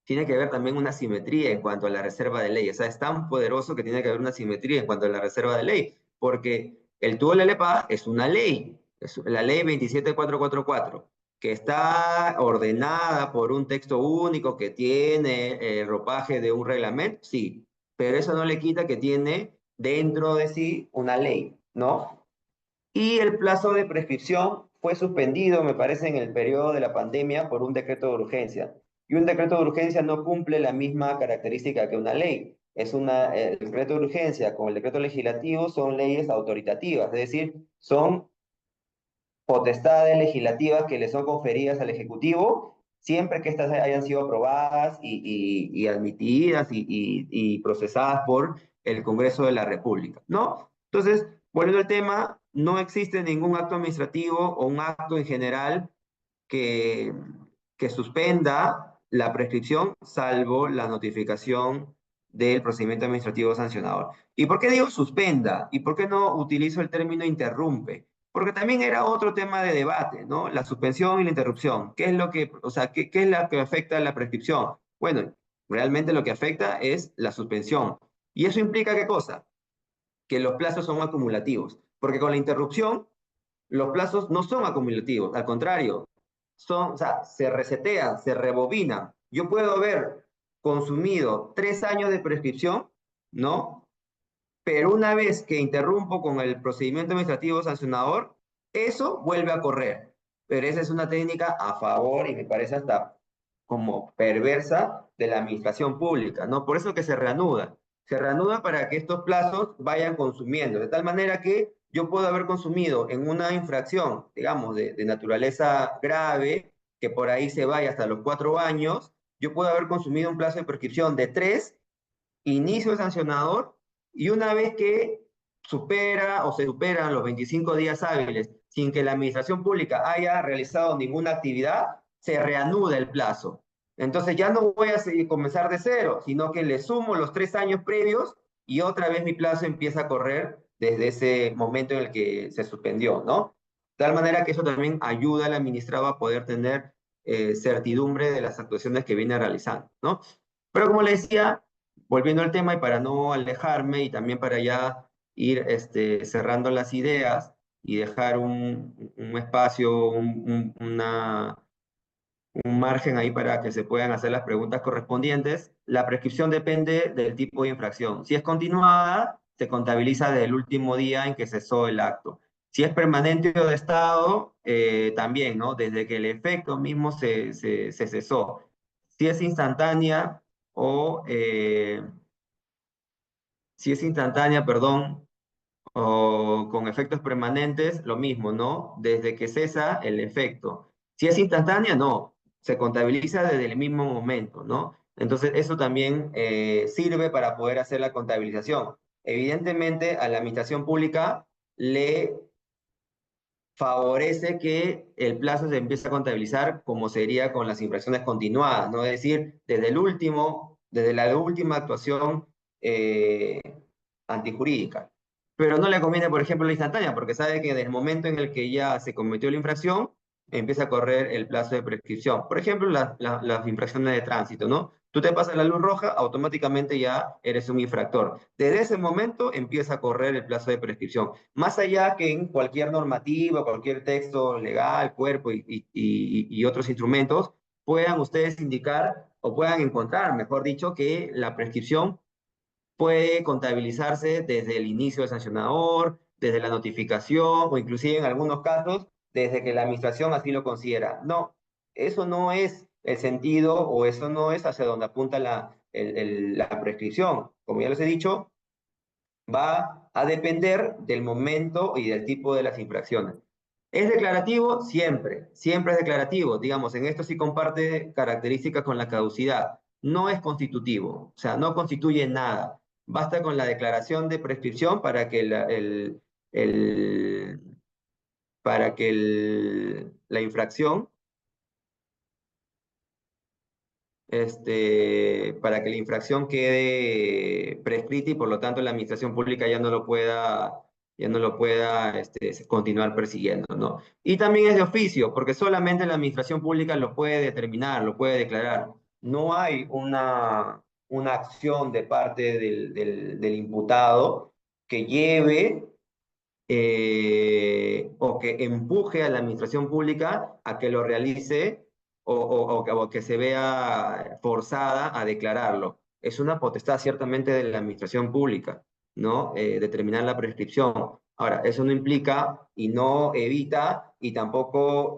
tiene que haber también una simetría en cuanto a la reserva de ley. O sea, es tan poderoso que tiene que haber una simetría en cuanto a la reserva de ley, porque el tubo LLPA es una ley, es la ley 27444, que está ordenada por un texto único que tiene el ropaje de un reglamento, sí, pero eso no le quita que tiene dentro de sí una ley, ¿no? Y el plazo de prescripción fue suspendido, me parece, en el periodo de la pandemia por un decreto de urgencia. Y un decreto de urgencia no cumple la misma característica que una ley. El decreto de urgencia con el decreto legislativo son leyes autoritativas, es decir, son potestades legislativas que le son conferidas al Ejecutivo, siempre que éstas hayan sido aprobadas y admitidas y procesadas por el Congreso de la República, ¿no? Entonces, volviendo al tema, no existe ningún acto administrativo o un acto en general que, que suspenda la prescripción, salvo la notificación del procedimiento administrativo sancionador. ¿Y por qué digo suspenda? ¿Y por qué no utilizo el término interrumpe? Porque también era otro tema de debate, ¿no? La suspensión y la interrupción. ¿Qué es lo que, o sea, qué es lo que afecta a la prescripción? Bueno, realmente lo que afecta es la suspensión. ¿Y eso implica qué cosa? Que los plazos son acumulativos. Porque con la interrupción, los plazos no son acumulativos, al contrario, o sea, se resetean, se rebobinan. Yo puedo haber consumido 3 años de prescripción, ¿no? Pero una vez que interrumpo con el procedimiento administrativo sancionador, eso vuelve a correr. Pero esa es una técnica a favor y me parece hasta como perversa de la administración pública, ¿no? Por eso que se reanuda. Se reanuda para que estos plazos vayan consumiendo, de tal manera que yo puedo haber consumido en una infracción, digamos, de naturaleza grave, que por ahí se vaya hasta los 4 años, yo puedo haber consumido un plazo de prescripción de 3, inicio el sancionador, y una vez que supera o se superan los 25 días hábiles sin que la administración pública haya realizado ninguna actividad, se reanuda el plazo. Entonces ya no voy a comenzar de cero, sino que le sumo los 3 años previos y otra vez mi plazo empieza a correr desde ese momento en el que se suspendió, ¿no? De tal manera que eso también ayuda al administrado a poder tener certidumbre de las actuaciones que viene realizando, ¿no? Pero como le decía, volviendo al tema y para no alejarme y también para ya ir cerrando las ideas y dejar un espacio, un margen ahí para que se puedan hacer las preguntas correspondientes, la prescripción depende del tipo de infracción. Si es continuada, se contabiliza desde el último día en que cesó el acto. Si es permanente o de estado, también, ¿no? Desde que el efecto mismo se cesó. Si es instantánea o si es instantánea, perdón, o con efectos permanentes, lo mismo, ¿no? Desde que cesa el efecto. Si es instantánea, no, se contabiliza desde el mismo momento, ¿no? Entonces, eso también sirve para poder hacer la contabilización. Evidentemente, a la administración pública le favorece que el plazo se empiece a contabilizar como sería con las infracciones continuadas, ¿no? Es decir, desde la última actuación eh, antijurídica. Pero no le conviene, por ejemplo, la instantánea, porque sabe que desde el momento en el que ya se cometió la infracción, empieza a correr el plazo de prescripción. Por ejemplo, las infracciones de tránsito, ¿no? Tú te pasas la luz roja, automáticamente ya eres un infractor. Desde ese momento empieza a correr el plazo de prescripción. Más allá que en cualquier normativa, cualquier texto legal, cuerpo y otros instrumentos, puedan ustedes indicar o puedan encontrar, mejor dicho, que la prescripción puede contabilizarse desde el inicio del sancionador, desde la notificación o inclusive en algunos casos desde que la administración así lo considera. No, eso no es el sentido o eso no es hacia donde apunta la prescripción. Como ya les he dicho, va a depender del momento y del tipo de las infracciones. ¿Es declarativo? Siempre, siempre es declarativo. Digamos, en esto sí comparte características con la caducidad. No es constitutivo, o sea, no constituye nada. Basta con la declaración de prescripción para que el- la infracción para que la infracción quede prescrita y por lo tanto la administración pública ya no lo pueda continuar persiguiendo, ¿no? Y también es de oficio, porque solamente la administración pública lo puede determinar, lo puede declarar. No hay una acción de parte del imputado que lleve o que empuje a la administración pública a que lo realice o que se vea forzada a declararlo. Es una potestad ciertamente de la administración pública, ¿no? Determinar la prescripción. Ahora, eso no implica y no evita y tampoco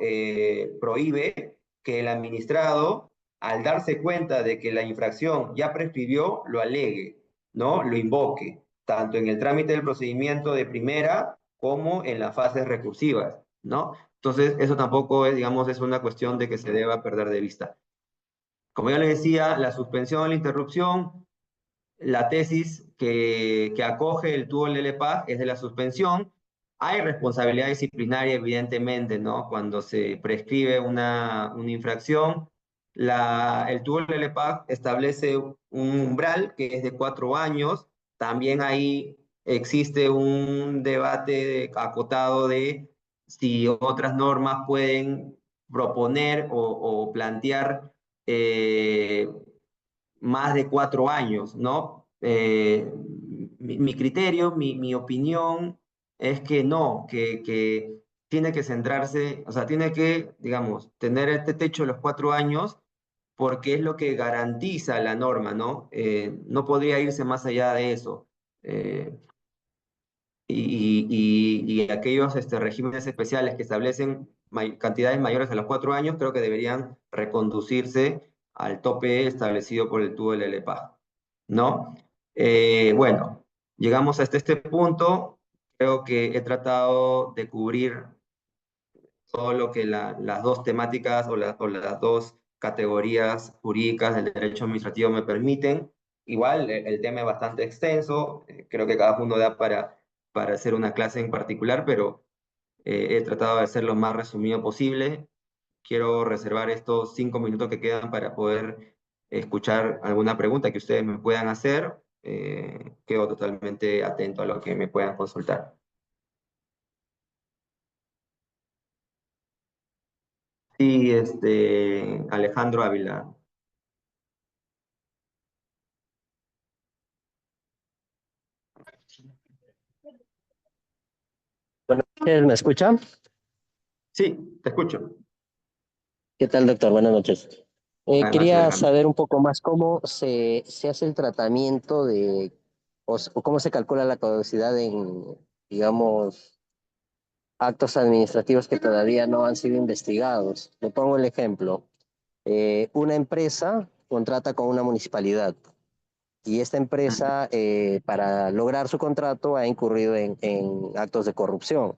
prohíbe que el administrado, al darse cuenta de que la infracción ya prescribió, lo alegue, ¿no? Lo invoque, tanto en el trámite del procedimiento de primera como en las fases recursivas, ¿no? Entonces, eso tampoco es, digamos, es una cuestión de que se deba perder de vista. Como ya les decía, la suspensión, la interrupción, la tesis que acoge el TUO LLPAG es de la suspensión. Hay responsabilidad disciplinaria, evidentemente, ¿no? Cuando se prescribe una infracción, el TUO LLPAG establece un umbral que es de 4 años. También ahí existe un debate acotado de si otras normas pueden proponer o plantear eh, más de 4 años, ¿no? Mi criterio, mi opinión es que no, que tiene que centrarse, o sea, tiene que, digamos, tener este techo de los 4 años porque es lo que garantiza la norma, ¿no? No podría irse más allá de eso. Eh, y aquellos regímenes especiales que establecen cantidades mayores a los 4 años, creo que deberían reconducirse al tope establecido por el tubo del LPA, ¿no? Bueno, llegamos hasta este punto. Creo que he tratado de cubrir todo lo que las dos temáticas o las dos categorías jurídicas del derecho administrativo me permiten. Igual, el tema es bastante extenso, creo que cada uno da para hacer una clase en particular, pero he tratado de hacer lo más resumido posible. Quiero reservar estos 5 minutos que quedan para poder escuchar alguna pregunta que ustedes me puedan hacer. Quedo totalmente atento a lo que me puedan consultar. Sí, Alejandro Ávila. Buenas noches, ¿me escucha? Sí, te escucho. ¿Qué tal, doctor? Buenas noches. Buenas noches, Quería Alejandro. saber un poco más cómo se hace el tratamiento o cómo se calcula la caducidad en, digamos, actos administrativos que todavía no han sido investigados. Le pongo el ejemplo. Una empresa contrata con una municipalidad y esta empresa, para lograr su contrato, ha incurrido en actos de corrupción.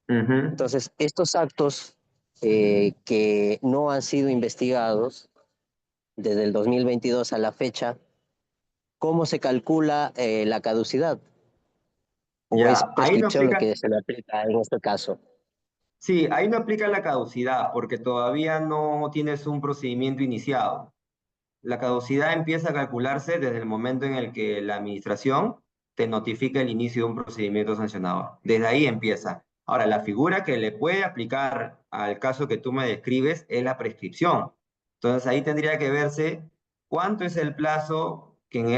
Ujú. Entonces, estos actos que no han sido investigados desde el 2022 a la fecha, ¿cómo se calcula la caducidad? ¿O es Ya, ahí no prescripción lo aplica, que se le aplica en este caso? sí, ahí no aplica la caducidad porque todavía no tienes un procedimiento iniciado. La caducidad empieza a calcularse desde el momento en el que la administración te notifica el inicio de un procedimiento sancionador. Desde ahí empieza. Ahora, la figura que le puede aplicar al caso que tú me describes es la prescripción. Entonces, ahí tendría que verse cuánto es el plazo que en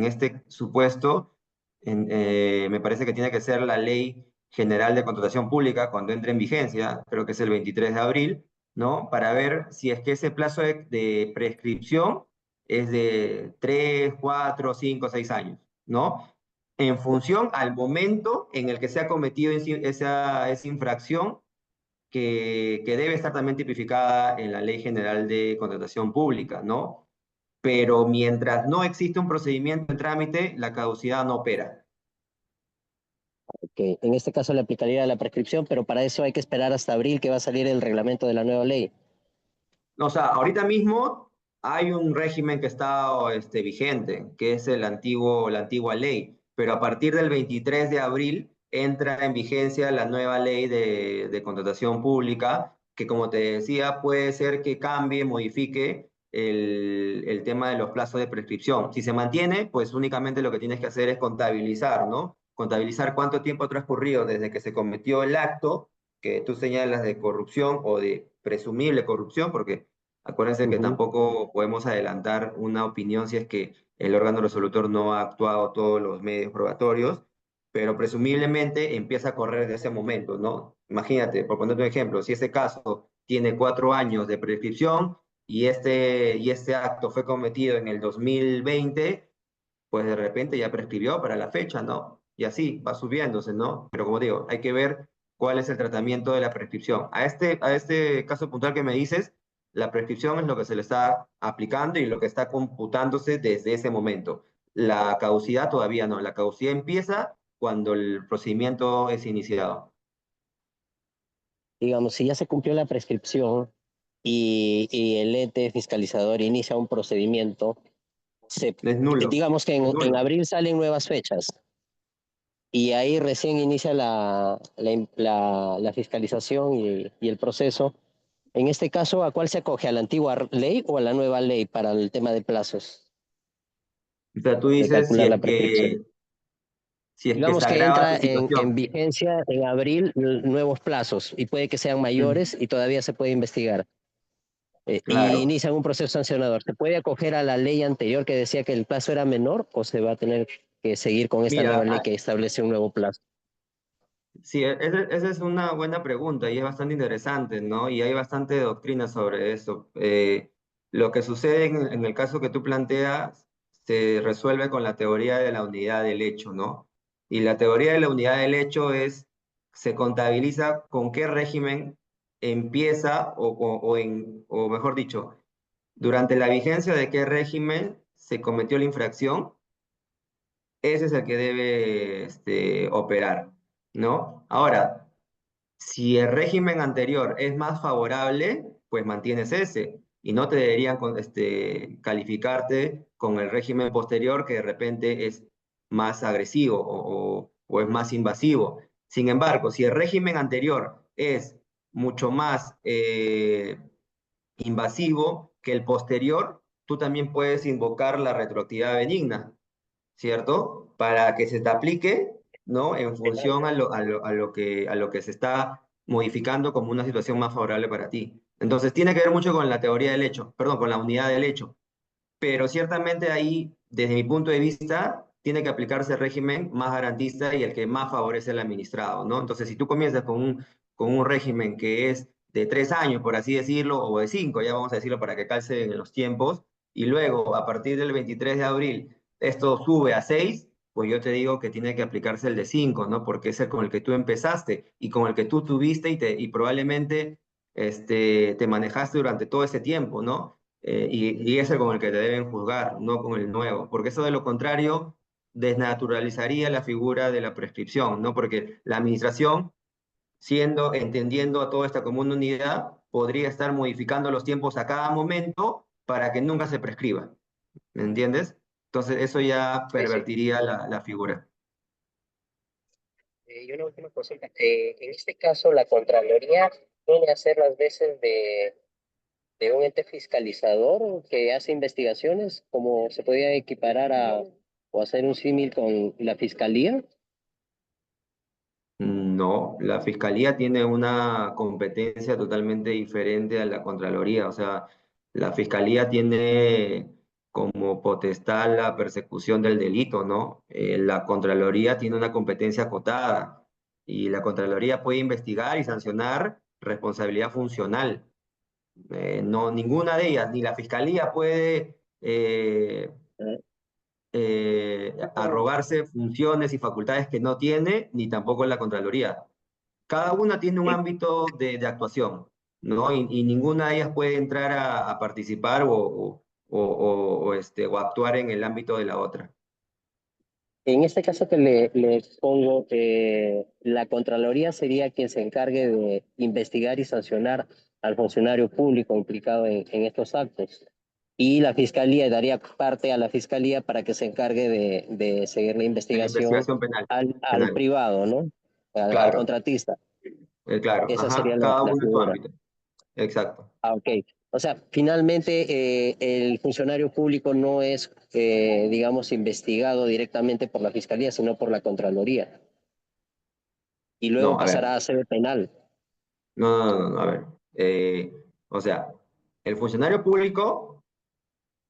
este supuesto, me parece que tiene que ser la Ley General de Contratación Pública cuando entre en vigencia, creo que es el 23 de abril, ¿no? Para ver si es que ese plazo de prescripción es de 3, 4, 5, 6 años, ¿no? En función al momento en el que se ha cometido esa infracción que debe estar también tipificada en la Ley General de Contratación Pública, ¿no? Pero mientras no existe un procedimiento en trámite, la caducidad no opera. Que en este caso le aplicaría la prescripción, pero para eso hay que esperar hasta abril que va a salir el reglamento de la nueva ley. O sea, ahorita mismo hay un régimen que está vigente, que es la antigua ley, pero a partir del 23 de abril entra en vigencia la nueva ley de contratación pública, que como te decía, puede ser que cambie, modifique el tema de los plazos de prescripción. Si se mantiene, pues únicamente lo que tienes que hacer es contabilizar, ¿no? Contabilizar cuánto tiempo ha transcurrido desde que se cometió el acto que tú señalas de corrupción o de presumible corrupción, porque acuérdense que Ujú. tampoco podemos adelantar una opinión si es que el órgano resolutor no ha actuado todos los medios probatorios, pero presumiblemente empieza a correr desde ese momento, ¿no? Imagínate, por ponerte un ejemplo, si ese caso tiene 4 años de prescripción y este acto fue cometido en el 2020, pues de repente ya prescribió para la fecha, ¿no? Y así va subiéndose, ¿no? Pero como digo, hay que ver cuál es el tratamiento de la prescripción. A este caso puntual que me dices, la prescripción es lo que se le está aplicando y lo que está computándose desde ese momento. La caducidad todavía no, la caducidad empieza cuando el procedimiento es iniciado. Digamos, si ya se cumplió la prescripción y el ente fiscalizador inicia un procedimiento, Es nulo, digamos que es en nulo. abril salen nuevas fechas y ahí recién inicia la fiscalización y el proceso. En este caso, ¿a cuál se acoge? ¿A la antigua ley o a la nueva ley para el tema de plazos O sea, tú de dices si calcular es la prescripción? que, si es que se Digamos que agrava tu entra en situación. vigencia en abril nuevos plazos y puede que sean Ujú. mayores y todavía se puede investigar. Y Claro. inician un proceso sancionador. ¿Se puede acoger a la ley anterior que decía que el plazo era menor o se va a tener que seguir con esta nueva Mira, ley que establece un nuevo plazo? sí, esa es una buena pregunta y es bastante interesante, ¿no? Y hay bastante doctrina sobre eso. Lo que sucede en el caso que tú planteas se resuelve con la teoría de la unidad del hecho, ¿no? Y la teoría de la unidad del hecho se contabiliza con qué régimen empieza o mejor dicho, durante la vigencia de qué régimen se cometió la infracción, ese es el que debe operar, ¿no? Ahora, si el régimen anterior es más favorable, pues mantienes ese y no te deberían calificarte con el régimen posterior que de repente es más agresivo o es más invasivo. Sin embargo, si el régimen anterior es mucho más invasivo que el posterior, tú también puedes invocar la retroactividad benigna, ¿cierto? Para que se te aplique, ¿no? En función a lo que se está modificando como una situación más favorable para ti. Entonces, tiene que ver mucho con la teoría del hecho, perdón, con la unidad del hecho. Pero ciertamente ahí, desde mi punto de vista, tiene que aplicarse el régimen más garantista y el que más favorece al administrado, ¿no? Entonces, si tú comienzas con un régimen que es de 3 años, por así decirlo, o de 5, ya vamos a decirlo para que calce en los tiempos, y luego, a partir del 23 de abril, esto sube a 6, pues yo te digo que tiene que aplicarse el de 5, ¿no? Porque es el con el que tú empezaste y con el que tú tuviste y probablemente te manejaste durante todo ese tiempo, ¿no? Y ese con el que te deben juzgar, no con el nuevo, porque eso de lo contrario desnaturalizaría la figura de la prescripción, ¿no? Porque la administración, entendiendo a toda esta como una unidad, podría estar modificando los tiempos a cada momento para que nunca se prescriba, ¿me entiendes? Entonces eso ya Sí, sí. pervertiría la figura. Y una última cosita. En este caso, la Contraloría viene a hacer las veces de un ente fiscalizador que hace investigaciones, como se podría equiparar o hacer un símil con la Fiscalía. No, la Fiscalía tiene una competencia totalmente diferente a la Contraloría. O sea, la Fiscalía tiene como potestad la persecución del delito, ¿no? La Contraloría tiene una competencia acotada y la Contraloría puede investigar y sancionar responsabilidad funcional. No, ninguna de ellas, ni la Fiscalía puede arrogarse funciones y facultades que no tiene, ni tampoco la Contraloría. Cada una tiene un ámbito de actuación, ¿no? Y ninguna de ellas puede entrar a participar o actuar en el ámbito de la otra. En este caso que le pongo, la Contraloría sería quien se encargue de investigar y sancionar al funcionario público implicado en estos actos. Y la Fiscalía daría parte a la Fiscalía para que se encargue de seguir la En la investigación investigación penal. al penal. privado, ¿no? Al Claro, contratista. claro, Esa ajá, sería cada la uno en su figura. ámbito. Exacto. Ah, ok. O sea, finalmente el funcionario público no es, digamos, investigado directamente por la Fiscalía, sino por la Contraloría. Y luego No, a ver, pasará a ser penal. no, a ver. O sea, el funcionario público,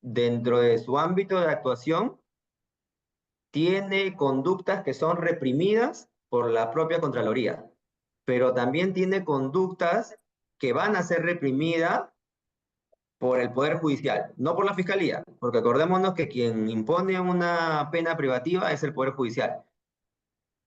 dentro de su ámbito de actuación, tiene conductas que son reprimidas por la propia Contraloría, pero también tiene conductas que van a ser reprimidas por el Poder Judicial, no por la Fiscalía, porque acordémonos que quien impone una pena privativa es el Poder Judicial.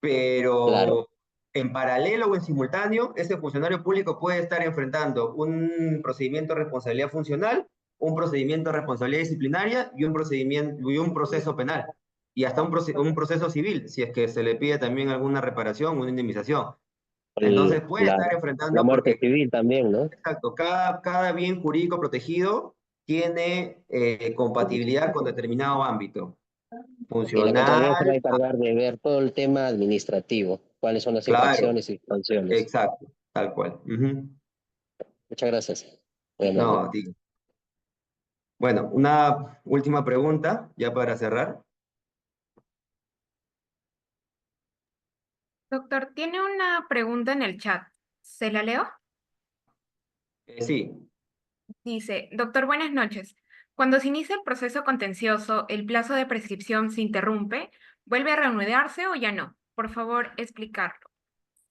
Claro. Pero en paralelo o en simultáneo, ese funcionario público puede estar enfrentando un procedimiento de responsabilidad funcional, un procedimiento de responsabilidad disciplinaria y un proceso penal. Y hasta un proceso civil, si es que se le pide también alguna reparación, una indemnización. El- Entonces puede la, estar la enfrentando muerte porque, civil también, ¿no? exacto, cada bien jurídico protegido tiene compatibilidad con determinado ámbito Y la Contraloría se va a funcional, encargar de ver todo el tema administrativo, cuáles son las claro, infracciones y sanciones. exacto, tal cual. Ujú. Muchas gracias. Muy amable. No, digo. Bueno, una última pregunta, ya para cerrar. Doctor, tiene una pregunta en el chat. ¿Se la leo? Sí, Dice, doctor, buenas noches. Cuando se inicia el proceso contencioso, ¿el plazo de prescripción se interrumpe? ¿Vuelve a reanudarse o ya no? Por favor, explicarlo.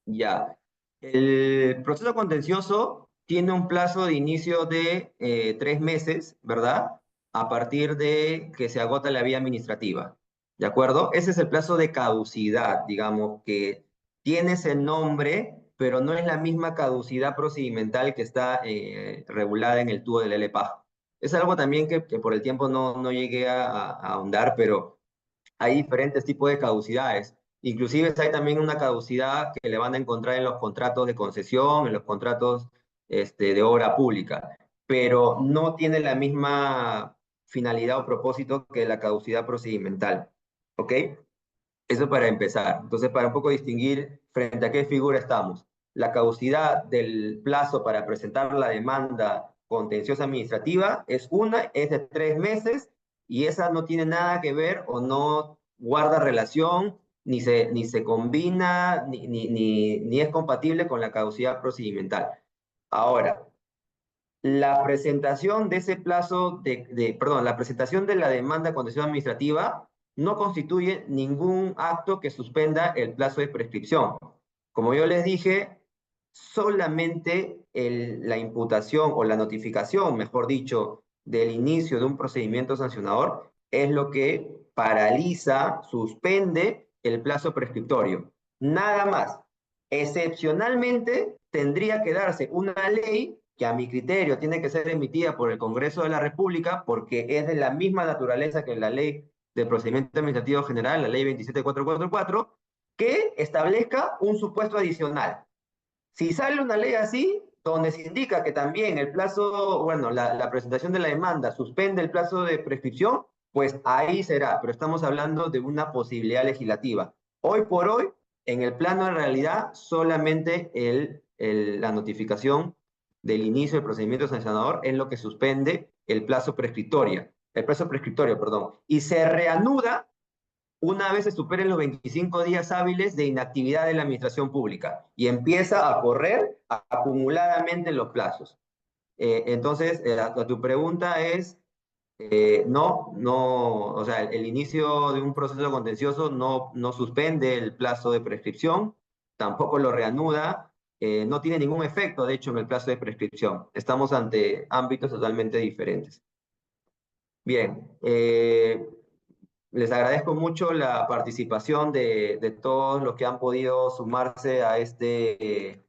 ya. El proceso contencioso tiene un plazo de inicio de 3 meses, ¿verdad? A partir de que se agota la vía administrativa. ¿de acuerdo? Ese es el plazo de caducidad, digamos, que tiene ese nombre, pero no es la misma caducidad procedimental que está regulada en el tubo del LPAJ. Es algo también que por el tiempo no llegué a ahondar, pero hay diferentes tipos de caducidades. Inclusive hay también una caducidad que le van a encontrar en los contratos de concesión, en los contratos de obra pública, pero no tiene la misma finalidad o propósito que la caducidad procedimental. ¿Ok? Eso para empezar. Entonces, para un poco distinguir frente a qué figura estamos. La caducidad del plazo para presentar la demanda contenciosa administrativa es de 3 meses y esa no tiene nada que ver o no guarda relación, ni se combina, ni es compatible con la caducidad procedimental. Ahora, la presentación de ese plazo perdón, la presentación de la demanda de contenciosa administrativa no constituye ningún acto que suspenda el plazo de prescripción. Como yo les dije, solamente la imputación o la notificación, mejor dicho, del inicio de un procedimiento sancionador es lo que paraliza, suspende el plazo prescriptorio. Nada más. Excepcionalmente, tendría que darse una ley que a mi criterio tiene que ser emitida por el Congreso de la República porque es de la misma naturaleza que la ley de procedimiento administrativo general, la ley 27444, que establezca un supuesto adicional. Si sale una ley así, donde se indica que también el plazo, bueno, la presentación de la demanda suspende el plazo de prescripción, pues ahí será, pero estamos hablando de una posibilidad legislativa. Hoy por hoy, en el plano de realidad, solamente la notificación del inicio del procedimiento sancionador es lo que suspende el plazo prescriptorio, perdón, y se reanuda una vez se superen los 25 días hábiles de inactividad de la administración pública y empieza a correr acumuladamente los plazos. Entonces, tu pregunta es, no, o sea, el inicio de un proceso contencioso no suspende el plazo de prescripción, tampoco lo reanuda, no tiene ningún efecto, de hecho, en el plazo de prescripción. Estamos ante ámbitos totalmente diferentes. Bien, les agradezco mucho la participación de todos los que han podido sumarse a este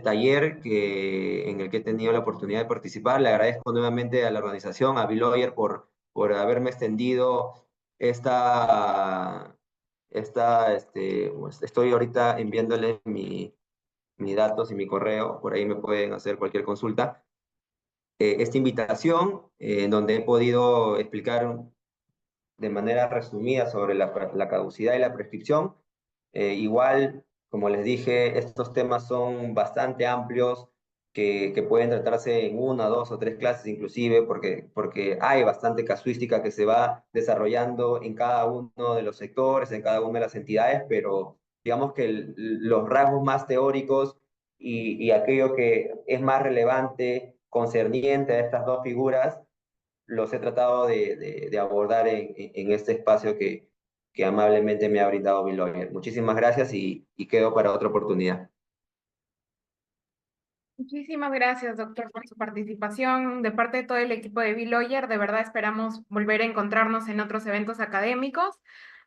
taller en el que he tenido la oportunidad de participar. Le agradezco nuevamente a la organización, a Bill por haberme extendido estoy ahorita enviándole mis datos y mi correo, por ahí me pueden hacer cualquier consulta. Esta invitación, en donde he podido explicar de manera resumida sobre la caducidad y la prescripción. Igual, como les dije, estos temas son bastante amplios que pueden tratarse en 1, 2 o 3 clases inclusive, porque hay bastante casuística que se va desarrollando en cada uno de los sectores, en cada una de las entidades, pero digamos que los rasgos más teóricos y aquello que es más relevante, concerniente a estas dos figuras, los he tratado de abordar en este espacio que amablemente me ha brindado Bill Lawyer. Muchísimas gracias y quedo para otra oportunidad. Muchísimas gracias, doctor, por su participación. De parte de todo el equipo de Bill Lawyer, de verdad esperamos volver a encontrarnos en otros eventos académicos.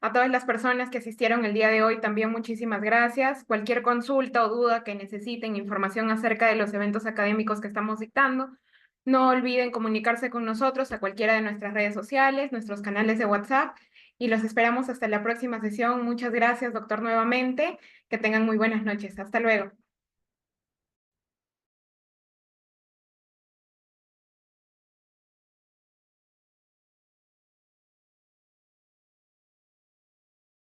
A todas las personas que asistieron el día de hoy, también muchísimas gracias. Cualquier consulta o duda que necesiten, información acerca de los eventos académicos que estamos dictando, no olviden comunicarse con nosotros a cualquiera de nuestras redes sociales, nuestros canales de WhatsApp, y los esperamos hasta la próxima sesión. Muchas gracias, doctor, nuevamente. Que tengan muy buenas noches. Hasta luego.